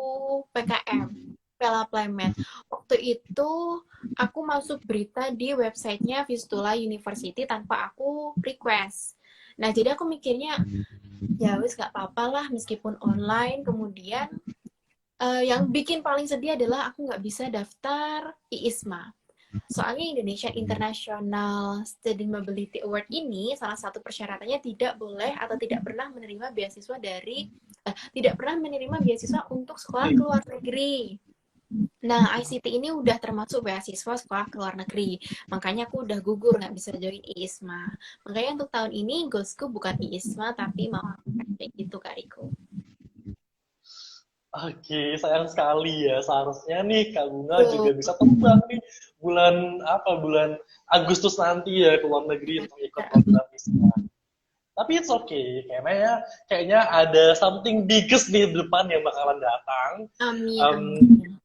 Speaker 3: PKM. Pela Planet. Waktu itu aku masuk berita di websitenya Vistula University tanpa aku request. Nah, jadi aku mikirnya, ya wis gak apa-apa lah meskipun online. Kemudian yang bikin paling sedih adalah aku nggak bisa daftar IISMA. Soalnya Indonesia International Student Mobility Award ini salah satu persyaratannya tidak boleh atau tidak pernah menerima beasiswa untuk sekolah ke luar negeri. Nah, ICT ini udah termasuk beasiswa sekolah ke luar negeri. Makanya aku udah gugur nggak bisa join IISMA. Makanya untuk tahun ini goalsku bukan IISMA tapi mau kayak gitu Kak Riko.
Speaker 1: Oke, sayang sekali ya. Seharusnya nih Kak Bunga juga bisa terbang nih bulan Agustus nanti ya ke luar negeri untuk ikut program ISMA. Tapi it's okay, kayaknya ada something biggest di depan yang bakalan datang.
Speaker 3: Amin.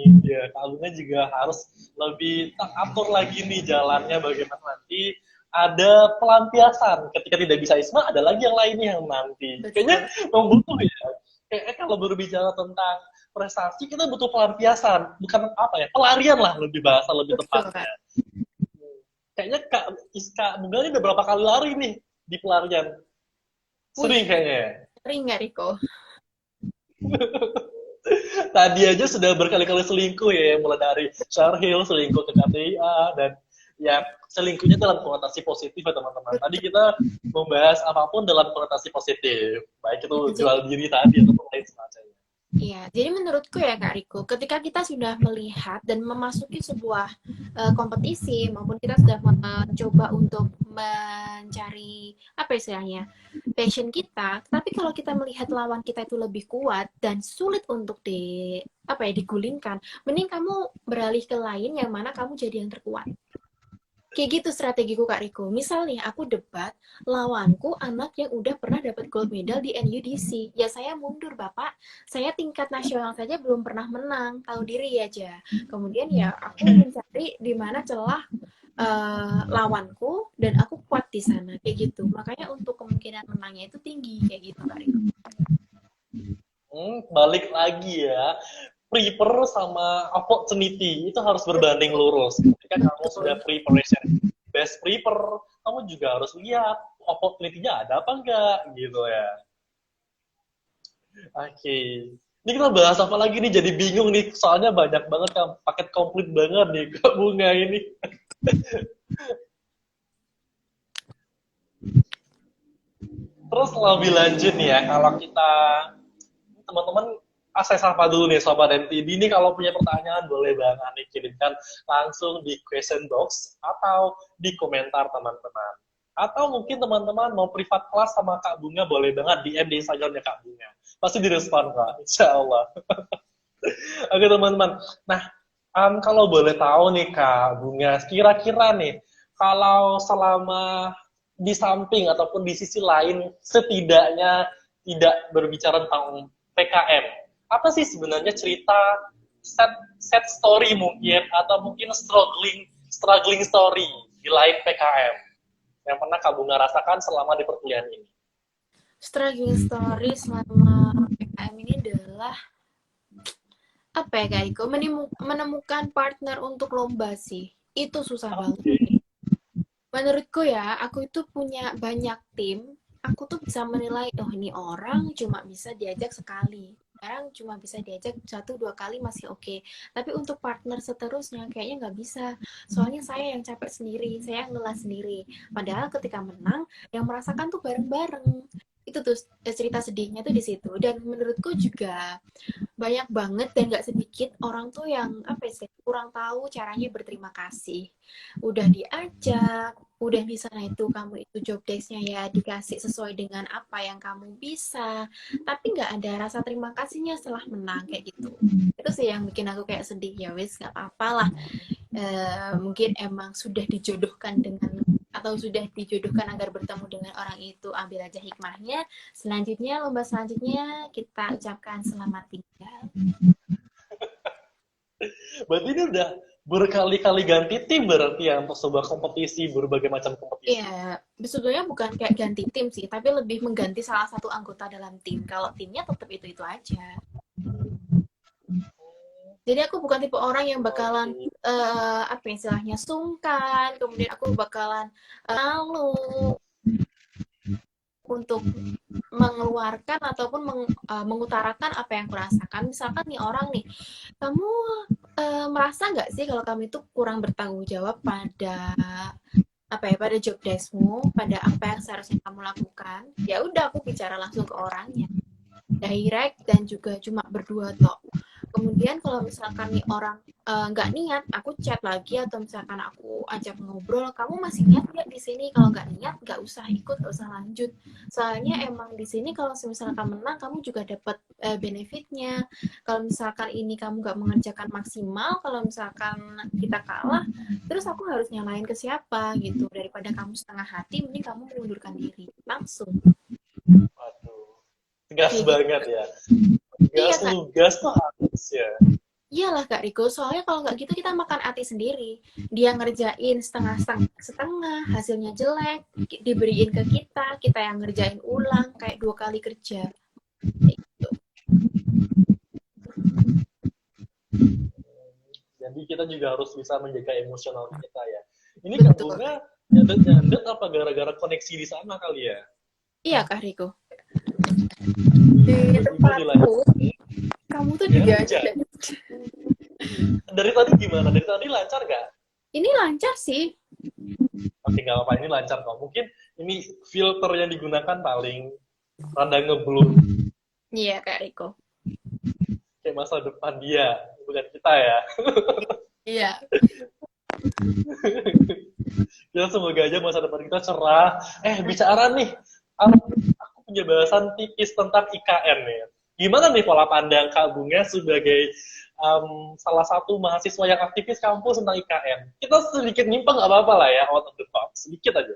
Speaker 1: Iya, Kak Bunga juga harus lebih teratur lagi nih jalannya bagaimana nanti ada pelampiasan. Ketika tidak bisa Isma, ada lagi yang lainnya yang nanti.
Speaker 3: Betul.
Speaker 1: Kayaknya membutuh ya. Kayaknya kalau berbicara tentang prestasi, kita butuh pelampiasan. Bukan apa ya, pelarian lah lebih bahasa lebih
Speaker 3: Betul,
Speaker 1: tepatnya.
Speaker 3: Kak.
Speaker 1: Kayaknya Kak Iska Bunga ini udah berapa kali lari nih di pelarian? Sering
Speaker 3: Wih,
Speaker 1: kayaknya.
Speaker 3: sering nggak Riko?
Speaker 1: Tadi aja sudah berkali-kali selingkuh ya, mulai dari Sharhil, selingkuh ke KTIA, dan ya selingkuhnya dalam konotasi positif ya teman-teman. Tadi kita membahas apapun dalam konotasi positif, baik itu
Speaker 3: Ya,
Speaker 1: jual diri tadi ataupun lain semacamnya.
Speaker 3: iya, jadi menurutku ya Kak Riko, ketika kita sudah melihat dan memasuki sebuah kompetisi maupun kita sudah mencoba untuk mencari apa istilahnya passion kita, tapi kalau kita melihat lawan kita itu lebih kuat dan sulit untuk digulingkan, mending kamu beralih ke lain yang mana kamu jadi yang terkuat. Kayak gitu strategiku Kak Riko. Misal nih aku debat, lawanku anak yang udah pernah dapat gold medal di NUDC. Ya saya mundur Bapak, saya tingkat nasional saja belum pernah menang, tahu diri aja. Kemudian ya aku mencari di mana celah lawanku dan aku kuat di sana kayak gitu. Makanya untuk kemungkinan menangnya itu tinggi kayak gitu Kak Riko.
Speaker 1: Balik lagi ya, prepare sama opportunity itu harus berbanding lurus. Ketika kamu sudah preparation, best prepare, kamu juga harus lihat opportunity-nya ada apa enggak gitu ya. Oke. Ini kita bahas apa lagi nih? Jadi bingung nih, soalnya banyak banget kan paket komplit banget nih Kak Bunga ini. Terus lebih lanjut nih ya, kalau kita teman-teman saya sapa dulu nih Sobat MTD ini kalau punya pertanyaan boleh banget nih kirimkan langsung di question box atau di komentar teman-teman. Atau mungkin teman-teman mau privat kelas sama Kak Bunga boleh banget DM di Instagramnya Kak Bunga. Pasti direspon Kak, insya Allah. Oke teman-teman. Nah, kalau boleh tahu nih Kak Bunga, kira-kira nih kalau selama di samping ataupun di sisi lain setidaknya tidak berbicara tentang PKM, apa sih sebenarnya cerita sad story mungkin atau mungkin struggling story di lain PKM yang pernah Kak Bunga rasakan selama di perkuliahan ini?
Speaker 3: Struggling story selama PKM ini adalah apa ya Kak Riko? Menemukan partner untuk lomba sih. Itu susah banget. Menurutku ya, aku itu punya banyak tim. Aku tuh bisa menilai, oh ini orang cuma bisa diajak sekali. Sekarang cuma bisa diajak 1-2 kali masih oke. Tapi untuk partner seterusnya kayaknya nggak bisa. Soalnya saya yang capek sendiri, saya yang lelah sendiri. Padahal ketika menang, yang merasakan tuh bareng-bareng. Itu tuh cerita sedihnya tuh di situ. Dan menurutku juga banyak banget dan nggak sedikit orang tuh yang apa sih kurang tahu caranya berterima kasih. Udah diajak, udah di sana itu kamu itu job desk-nya ya dikasih sesuai dengan apa yang kamu bisa, tapi nggak ada rasa terima kasihnya setelah menang kayak gitu. Itu sih yang bikin aku kayak sedih. Ya wis nggak apa-apa lah. Mungkin emang sudah dijodohkan dengan atau sudah dijodohkan agar bertemu dengan orang itu, ambil aja hikmahnya. Selanjutnya lomba selanjutnya kita ucapkan selamat tinggal.
Speaker 1: Berarti ini udah berkali-kali ganti tim berarti ya untuk sebuah kompetisi, berbagai macam kompetisi.
Speaker 3: Iya, sebetulnya bukan kayak ganti tim sih, tapi lebih mengganti salah satu anggota dalam tim. Kalau timnya tetap itu aja. Jadi aku bukan tipe orang yang bakalan apa istilahnya sungkan, kemudian aku bakalan malu untuk mengeluarkan ataupun mengutarakan apa yang kurasakan. Misalkan nih orang nih, kamu merasa nggak sih kalau kamu itu kurang bertanggung jawab pada pada job deskmu, pada apa yang seharusnya kamu lakukan? Ya udah aku bicara langsung ke orangnya, direct dan juga cuma berdua toh. Kemudian kalau misalkan nih orang nggak niat, aku chat lagi atau misalkan aku ajak ngobrol, kamu masih niat nggak di sini? Kalau nggak niat, nggak usah ikut, nggak usah lanjut. Soalnya emang di sini kalau misalkan menang, kamu juga dapat benefitnya. Kalau misalkan ini kamu nggak mengerjakan maksimal, kalau misalkan kita kalah, terus aku harus nyalain ke siapa gitu? Daripada kamu setengah hati, mending kamu mengundurkan diri langsung.
Speaker 1: Waduh, tegas banget ya.
Speaker 3: Iya,
Speaker 1: Gas tuh harus ya.
Speaker 3: Iyalah Kak Riko, soalnya kalau nggak gitu kita makan hati sendiri. Dia ngerjain setengah-setengah, hasilnya jelek, diberiin ke kita yang ngerjain ulang, kayak 2 kali kerja. Kayak gitu.
Speaker 1: Jadi kita juga harus bisa menjaga emosional kita ya. Ini Kak
Speaker 3: Betul.
Speaker 1: Bunga nyandet-nyandet apa gara-gara koneksi di sana kali ya?
Speaker 3: Iya Kak Riko. Di
Speaker 1: Tiba-tiba
Speaker 3: tempatku, kamu tuh juga
Speaker 1: hujan. Dari tadi gimana? Dari tadi lancar nggak?
Speaker 3: ini lancar sih.
Speaker 1: Oke, nggak apa-apa. Ini lancar kok. Mungkin ini filter yang digunakan paling rada ngeblur.
Speaker 3: Iya Kak Riko.
Speaker 1: Kayak masa depan dia, bukan kita ya.
Speaker 3: Iya.
Speaker 1: Ya semoga aja masa depan kita cerah. Bicara nih, aku punya bahasan tipis tentang IKN nih. Gimana nih pola pandang Kak Bunga sebagai salah satu mahasiswa yang aktivis kampus tentang IKN? Kita sedikit nyimpang nggak apa-apa lah ya, out of the box. Sedikit aja.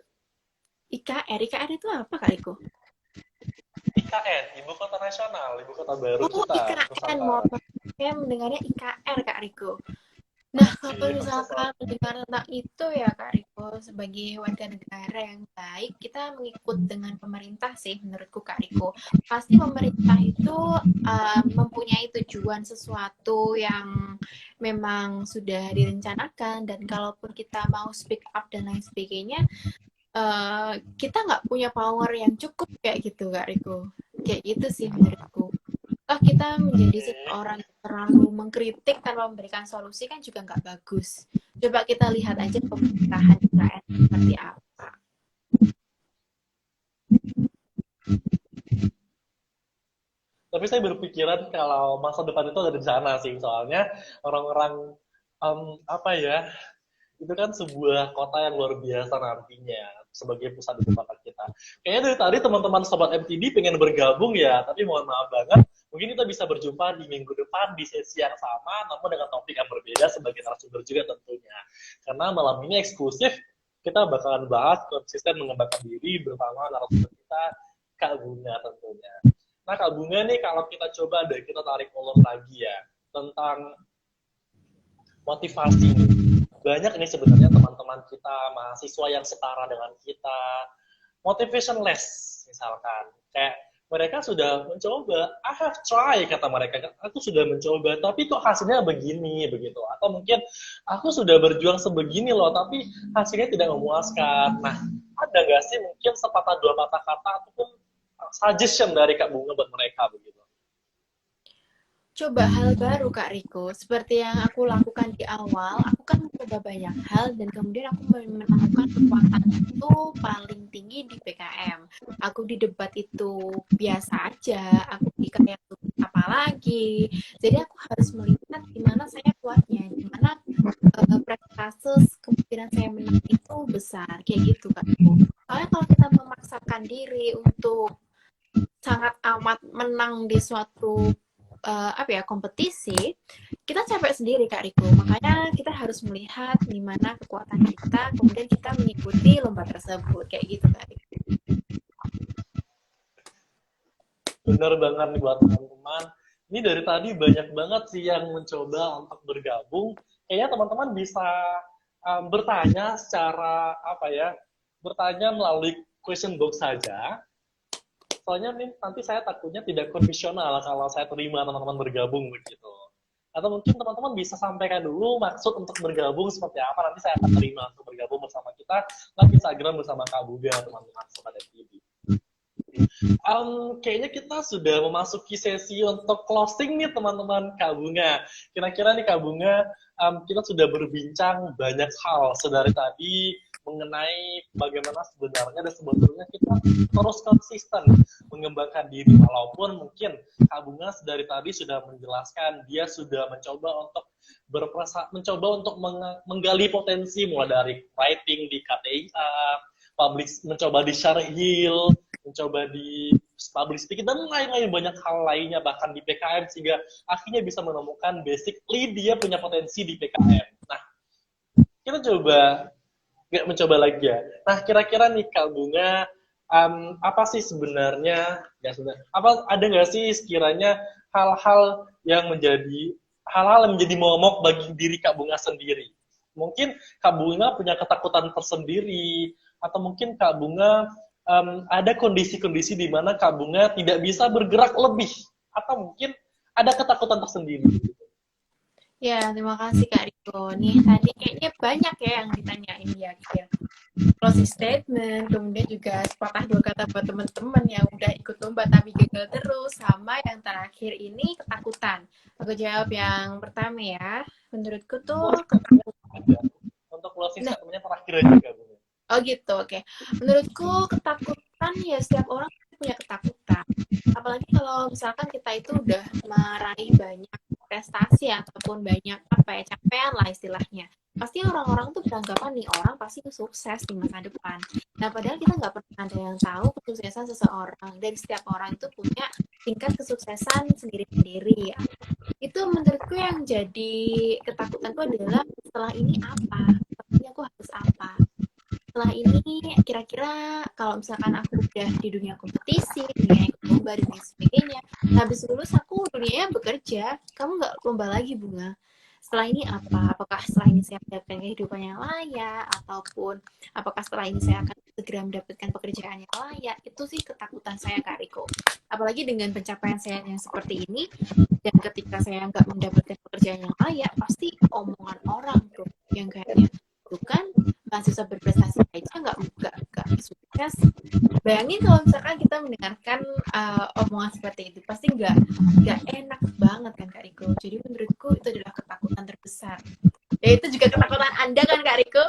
Speaker 3: IKR itu apa Kak Riko?
Speaker 1: IKN, Ibu Kota Nasional, Ibu Kota Baru
Speaker 3: Oh,
Speaker 1: kita,
Speaker 3: IKN,
Speaker 1: Nusantara.
Speaker 3: saya mendengarnya IKR Kak Riko. Nah, kalau
Speaker 1: Iya,
Speaker 3: misalkan mendengar tentang itu ya Kak Riko, sebagai warga negara yang baik, kita mengikut dengan pemerintah sih menurutku Kak Riko. Pasti pemerintah itu mempunyai tujuan sesuatu yang memang sudah direncanakan, dan kalaupun kita mau speak up dan lain sebagainya, kita nggak punya power yang cukup kayak gitu Kak Riko. Kayak gitu sih menurutku. Kita menjadi seseorang yang terlalu mengkritik tanpa memberikan solusi kan juga nggak bagus. Coba kita lihat aja pemerintahan Israel seperti apa.
Speaker 1: Tapi saya berpikiran kalau masa depan itu ada di sana sih, soalnya orang-orang apa ya, itu kan sebuah kota yang luar biasa nantinya sebagai pusat ibu kota kita. Kayaknya dari tadi teman-teman sobat MTD pengen bergabung ya, tapi mohon maaf banget. Mungkin kita bisa berjumpa di minggu depan di sesi yang sama, namun dengan topik yang berbeda sebagai narasumber juga tentunya. Karena malam ini eksklusif, kita bakalan bahas konsisten mengembangkan diri bersama narasumber kita, Kak Bunga tentunya. Nah Kak Bunga nih, kalau kita coba deh, kita tarik ulur lagi ya, tentang motivasi nih. Banyak nih sebenarnya teman-teman kita, mahasiswa yang setara dengan kita, motivationless misalkan. Kayak mereka sudah mencoba, I have try kata mereka, aku sudah mencoba, tapi kok hasilnya begini, begitu. Atau mungkin aku sudah berjuang sebegini loh, tapi hasilnya tidak memuaskan. Nah, ada nggak sih mungkin sepatah dua patah kata ataupun suggestion dari Kak Bunga buat mereka begitu?
Speaker 3: Coba hal baru Kak Riko, seperti yang aku lakukan di awal, aku kan mencoba banyak hal dan kemudian aku menemukan kekuatan itu paling tinggi di PKM. Aku di debat itu biasa aja, aku di karya apa lagi. Jadi aku harus melihat di mana saya kuatnya, di mana presentase kemungkinan saya menang itu besar, kayak gitu Kak Riko. Soalnya kalau kita memaksakan diri untuk sangat amat menang di suatu kompetisi, kita capek sendiri Kak Riko. Makanya kita harus melihat di mana kekuatan kita, kemudian kita mengikuti lomba tersebut, kayak gitu Kak Riko.
Speaker 1: Bener banget nih buat teman-teman. Ini dari tadi banyak banget sih yang mencoba untuk bergabung. Kayaknya teman-teman bisa bertanya secara apa ya, bertanya melalui question box saja. Soalnya nih nanti saya takutnya tidak konvensional kalau saya terima teman-teman bergabung begitu. Atau mungkin teman-teman bisa sampaikan dulu maksud untuk bergabung seperti apa, nanti saya akan terima untuk bergabung bersama kita di Instagram bersama Kak Buga, teman-teman Sobat FTV. Kayaknya kita sudah memasuki sesi untuk closing nih teman-teman Kak Bunga. Kira-kira nih Kak Bunga, kita sudah berbincang banyak hal sedari tadi mengenai bagaimana sebenarnya dan sebetulnya kita terus konsisten mengembangkan diri, walaupun mungkin Kak Bunga dari tadi sudah menjelaskan dia sudah mencoba untuk menggali potensi mulai dari writing di KTIA, mencoba di Syarhil, mencoba di public speaking dan lain-lain, banyak hal lainnya bahkan di PKM, sehingga akhirnya bisa menemukan basically dia punya potensi di PKM. Nah, kita coba nggak mencoba lagi ya. Nah, kira-kira nih Kak Bunga, apa sih sebenarnya, ada nggak sih sekiranya hal-hal yang menjadi hal-hal yang menjadi momok bagi diri Kak Bunga sendiri. Mungkin Kak Bunga punya ketakutan tersendiri, atau mungkin Kak Bunga ada kondisi-kondisi di mana Kak Bunga tidak bisa bergerak lebih, atau mungkin ada ketakutan tersendiri.
Speaker 3: Ya, terima kasih Kak Riko. Nih, tadi kayaknya banyak ya yang ditanyain ya. Closing statement, kemudian juga sepatah dua kata buat teman-teman yang udah ikut lomba tapi gagal terus, sama yang terakhir ini ketakutan. Aku jawab yang pertama ya. Menurutku tuh ketakutan.
Speaker 1: Untuk closing
Speaker 3: Nah,
Speaker 1: statementnya terakhir aja Kak Bunga.
Speaker 3: oh gitu, oke. Menurutku ketakutan ya setiap orang punya ketakutan. Apalagi kalau misalkan kita itu udah meraih banyak prestasi ataupun banyak apa ya capaian lah istilahnya. Pasti orang-orang tuh beranggapan nih orang pasti sukses di masa depan. Nah padahal kita nggak pernah ada yang tahu kesuksesan seseorang. Dan setiap orang itu punya tingkat kesuksesan sendiri-sendiri. Ya. Itu menurutku yang jadi ketakutanku adalah setelah ini apa? Setelah ini aku harus apa? Setelah ini kira-kira kalau misalkan aku udah di dunia kompetisi, dunia ikut lomba dan lain sebagainya, habis lulus aku dunianya bekerja, kamu nggak lomba lagi Bunga. Setelah ini apa? Apakah setelah ini saya mendapatkan kehidupan yang layak, ataupun apakah setelah ini saya akan segera mendapatkan pekerjaan yang layak? Itu sih ketakutan saya Kak Riko. Apalagi dengan pencapaian saya yang seperti ini, dan ketika saya nggak mendapatkan pekerjaan yang layak, pasti omongan orang tuh yang kayaknya kan mahasiswa berprestasi aja nggak sukses. Bayangin kalau misalkan kita mendengarkan omongan seperti itu, pasti nggak enak banget kan Kak Riko. Jadi menurutku itu adalah ketakutan terbesar. Ya itu juga ketakutan Anda kan Kak Riko?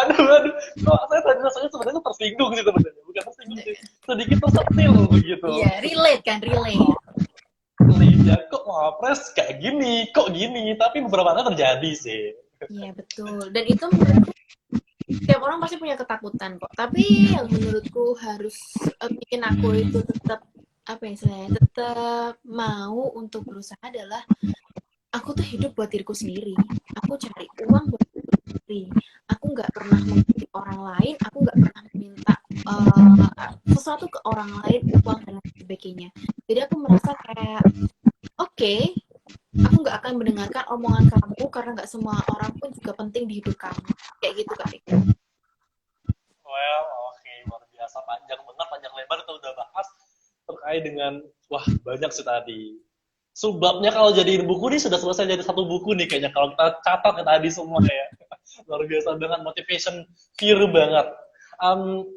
Speaker 1: aduh, kok saya tadi rasanya sebenarnya tersinggung sih sebenarnya, bukan tersinggung sih, sedikit tersentil begitu.
Speaker 3: Iya, relate kan, relate.
Speaker 1: Ya, kok wapres kayak gini, kok gini, tapi beberapa kali terjadi sih.
Speaker 3: Iya betul, dan itu menurutku setiap orang pasti punya ketakutan kok. Tapi yang menurutku harus bikin aku itu tetap apa ya saya tetap mau untuk berusaha adalah aku tuh hidup buat diriku sendiri. Aku cari uang buat diriku sendiri. Aku nggak pernah meminta orang lain. Aku nggak pernah meminta sesuatu ke orang lain, uang dan lain sebagainya. Jadi aku merasa kayak oke, aku nggak akan mendengarkan omongan kamu karena nggak semua orang pun juga penting di hidup kamu. Kayak gitu Kak Riko.
Speaker 1: Well, oke, luar biasa, panjang benar, panjang lebar kita udah bahas terkait dengan banyak sih tadi. Subbabnya kalau jadiin buku nih sudah selesai jadi satu buku nih kayaknya kalau kita catat ya tadi semua ya. Luar biasa dengan motivation fear banget.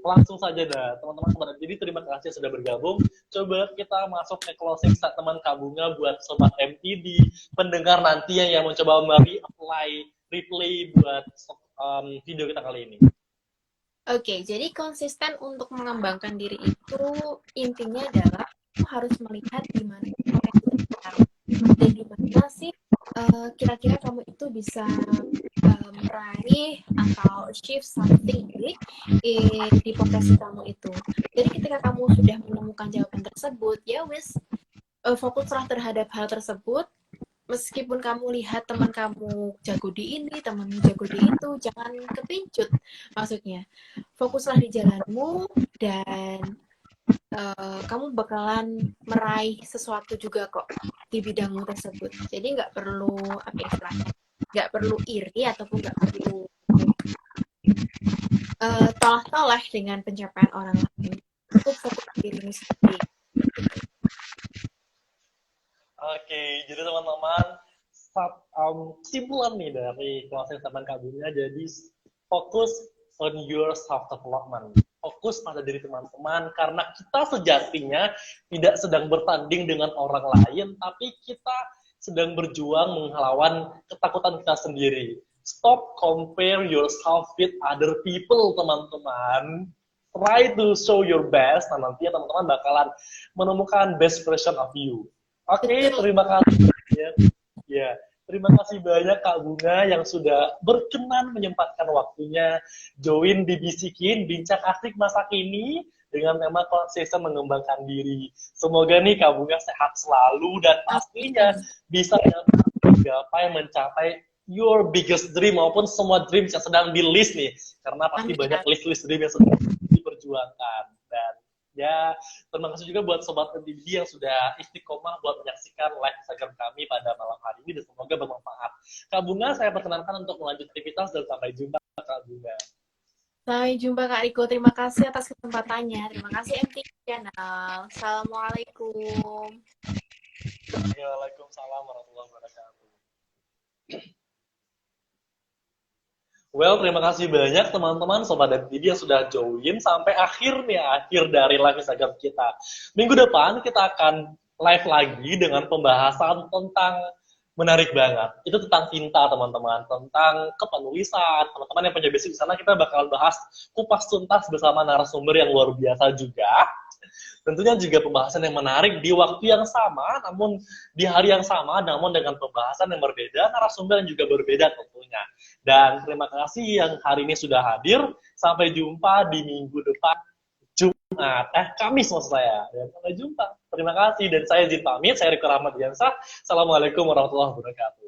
Speaker 1: Langsung saja dah teman-teman. Jadi terima kasih sudah bergabung. Coba kita masuk ke closing statement Kak Bunga buat sobat MTD, pendengar nanti yang mencoba replay buat video kita kali ini.
Speaker 3: Oke, jadi konsisten untuk mengembangkan diri itu intinya adalah kamu harus melihat di mana dan di mana sih kira-kira kamu itu bisa meraih atau achieve something big di profesi kamu itu. Jadi ketika kamu sudah menemukan jawaban tersebut, ya wis fokuslah terhadap hal tersebut. Meskipun kamu lihat teman kamu jago di ini, temanmu jago di itu, jangan kepincut. Maksudnya, fokuslah di jalanmu dan kamu bakalan meraih sesuatu juga kok di bidangmu tersebut. Jadi nggak perlu apa istilahnya, nggak perlu iri ataupun nggak perlu tolak-tolak dengan pencapaian orang lain. Cukup fokus di dirimu sendiri.
Speaker 1: Oke, jadi teman-teman, kesimpulan nih dari closing statement Kak Bunga, jadi fokus on your self development. Fokus pada diri teman-teman, karena kita sejatinya tidak sedang bertanding dengan orang lain, tapi kita sedang berjuang melawan ketakutan kita sendiri. Stop compare yourself with other people, teman-teman. Try to show your best, nah nanti teman-teman bakalan menemukan best version of you. Oke, terima kasih. Ya, terima kasih banyak Kak Bunga yang sudah berkenan menyempatkan waktunya join di Bisikin Bincang Asik Masa Kini dengan tema konsisten mengembangkan diri. Semoga nih Kak Bunga sehat selalu dan pastinya bisa mencapai your biggest dream maupun semua dreams yang sedang di list nih, karena pasti banyak list-list dream yang sedang diperjuangkan. Dan Ya, terima kasih juga buat Sobat MTD yang sudah istiqomah buat menyaksikan live Instagram kami pada malam hari ini dan semoga bermanfaat. Kak Bunga, saya perkenankan untuk melanjutkan aktivitas dan sampai jumpa Kak Bunga.
Speaker 3: Sampai jumpa Kak Riko. Terima kasih atas kesempatannya. Terima kasih MTV Channel. Assalamualaikum.
Speaker 1: Waalaikumsalam warahmatullahi wabarakatuh. Well, terima kasih banyak teman-teman Sobat MTD yang sudah join sampai akhir dari live Instagram kita. Minggu depan kita akan live lagi dengan pembahasan tentang menarik banget. Itu tentang cinta teman-teman, tentang kepenulisan. Teman-teman yang punya basic di sana kita bakal bahas kupas tuntas bersama narasumber yang luar biasa juga. Tentunya juga pembahasan yang menarik di waktu yang sama, namun di hari yang sama, namun dengan pembahasan yang berbeda, narasumber yang juga berbeda tentunya. Dan terima kasih yang hari ini sudah hadir. Sampai jumpa di minggu depan, Kamis maksud saya. Dan sampai jumpa. Terima kasih. Dan saya izin pamit. Saya Riko Rahmat Diansah. Assalamualaikum warahmatullahi wabarakatuh.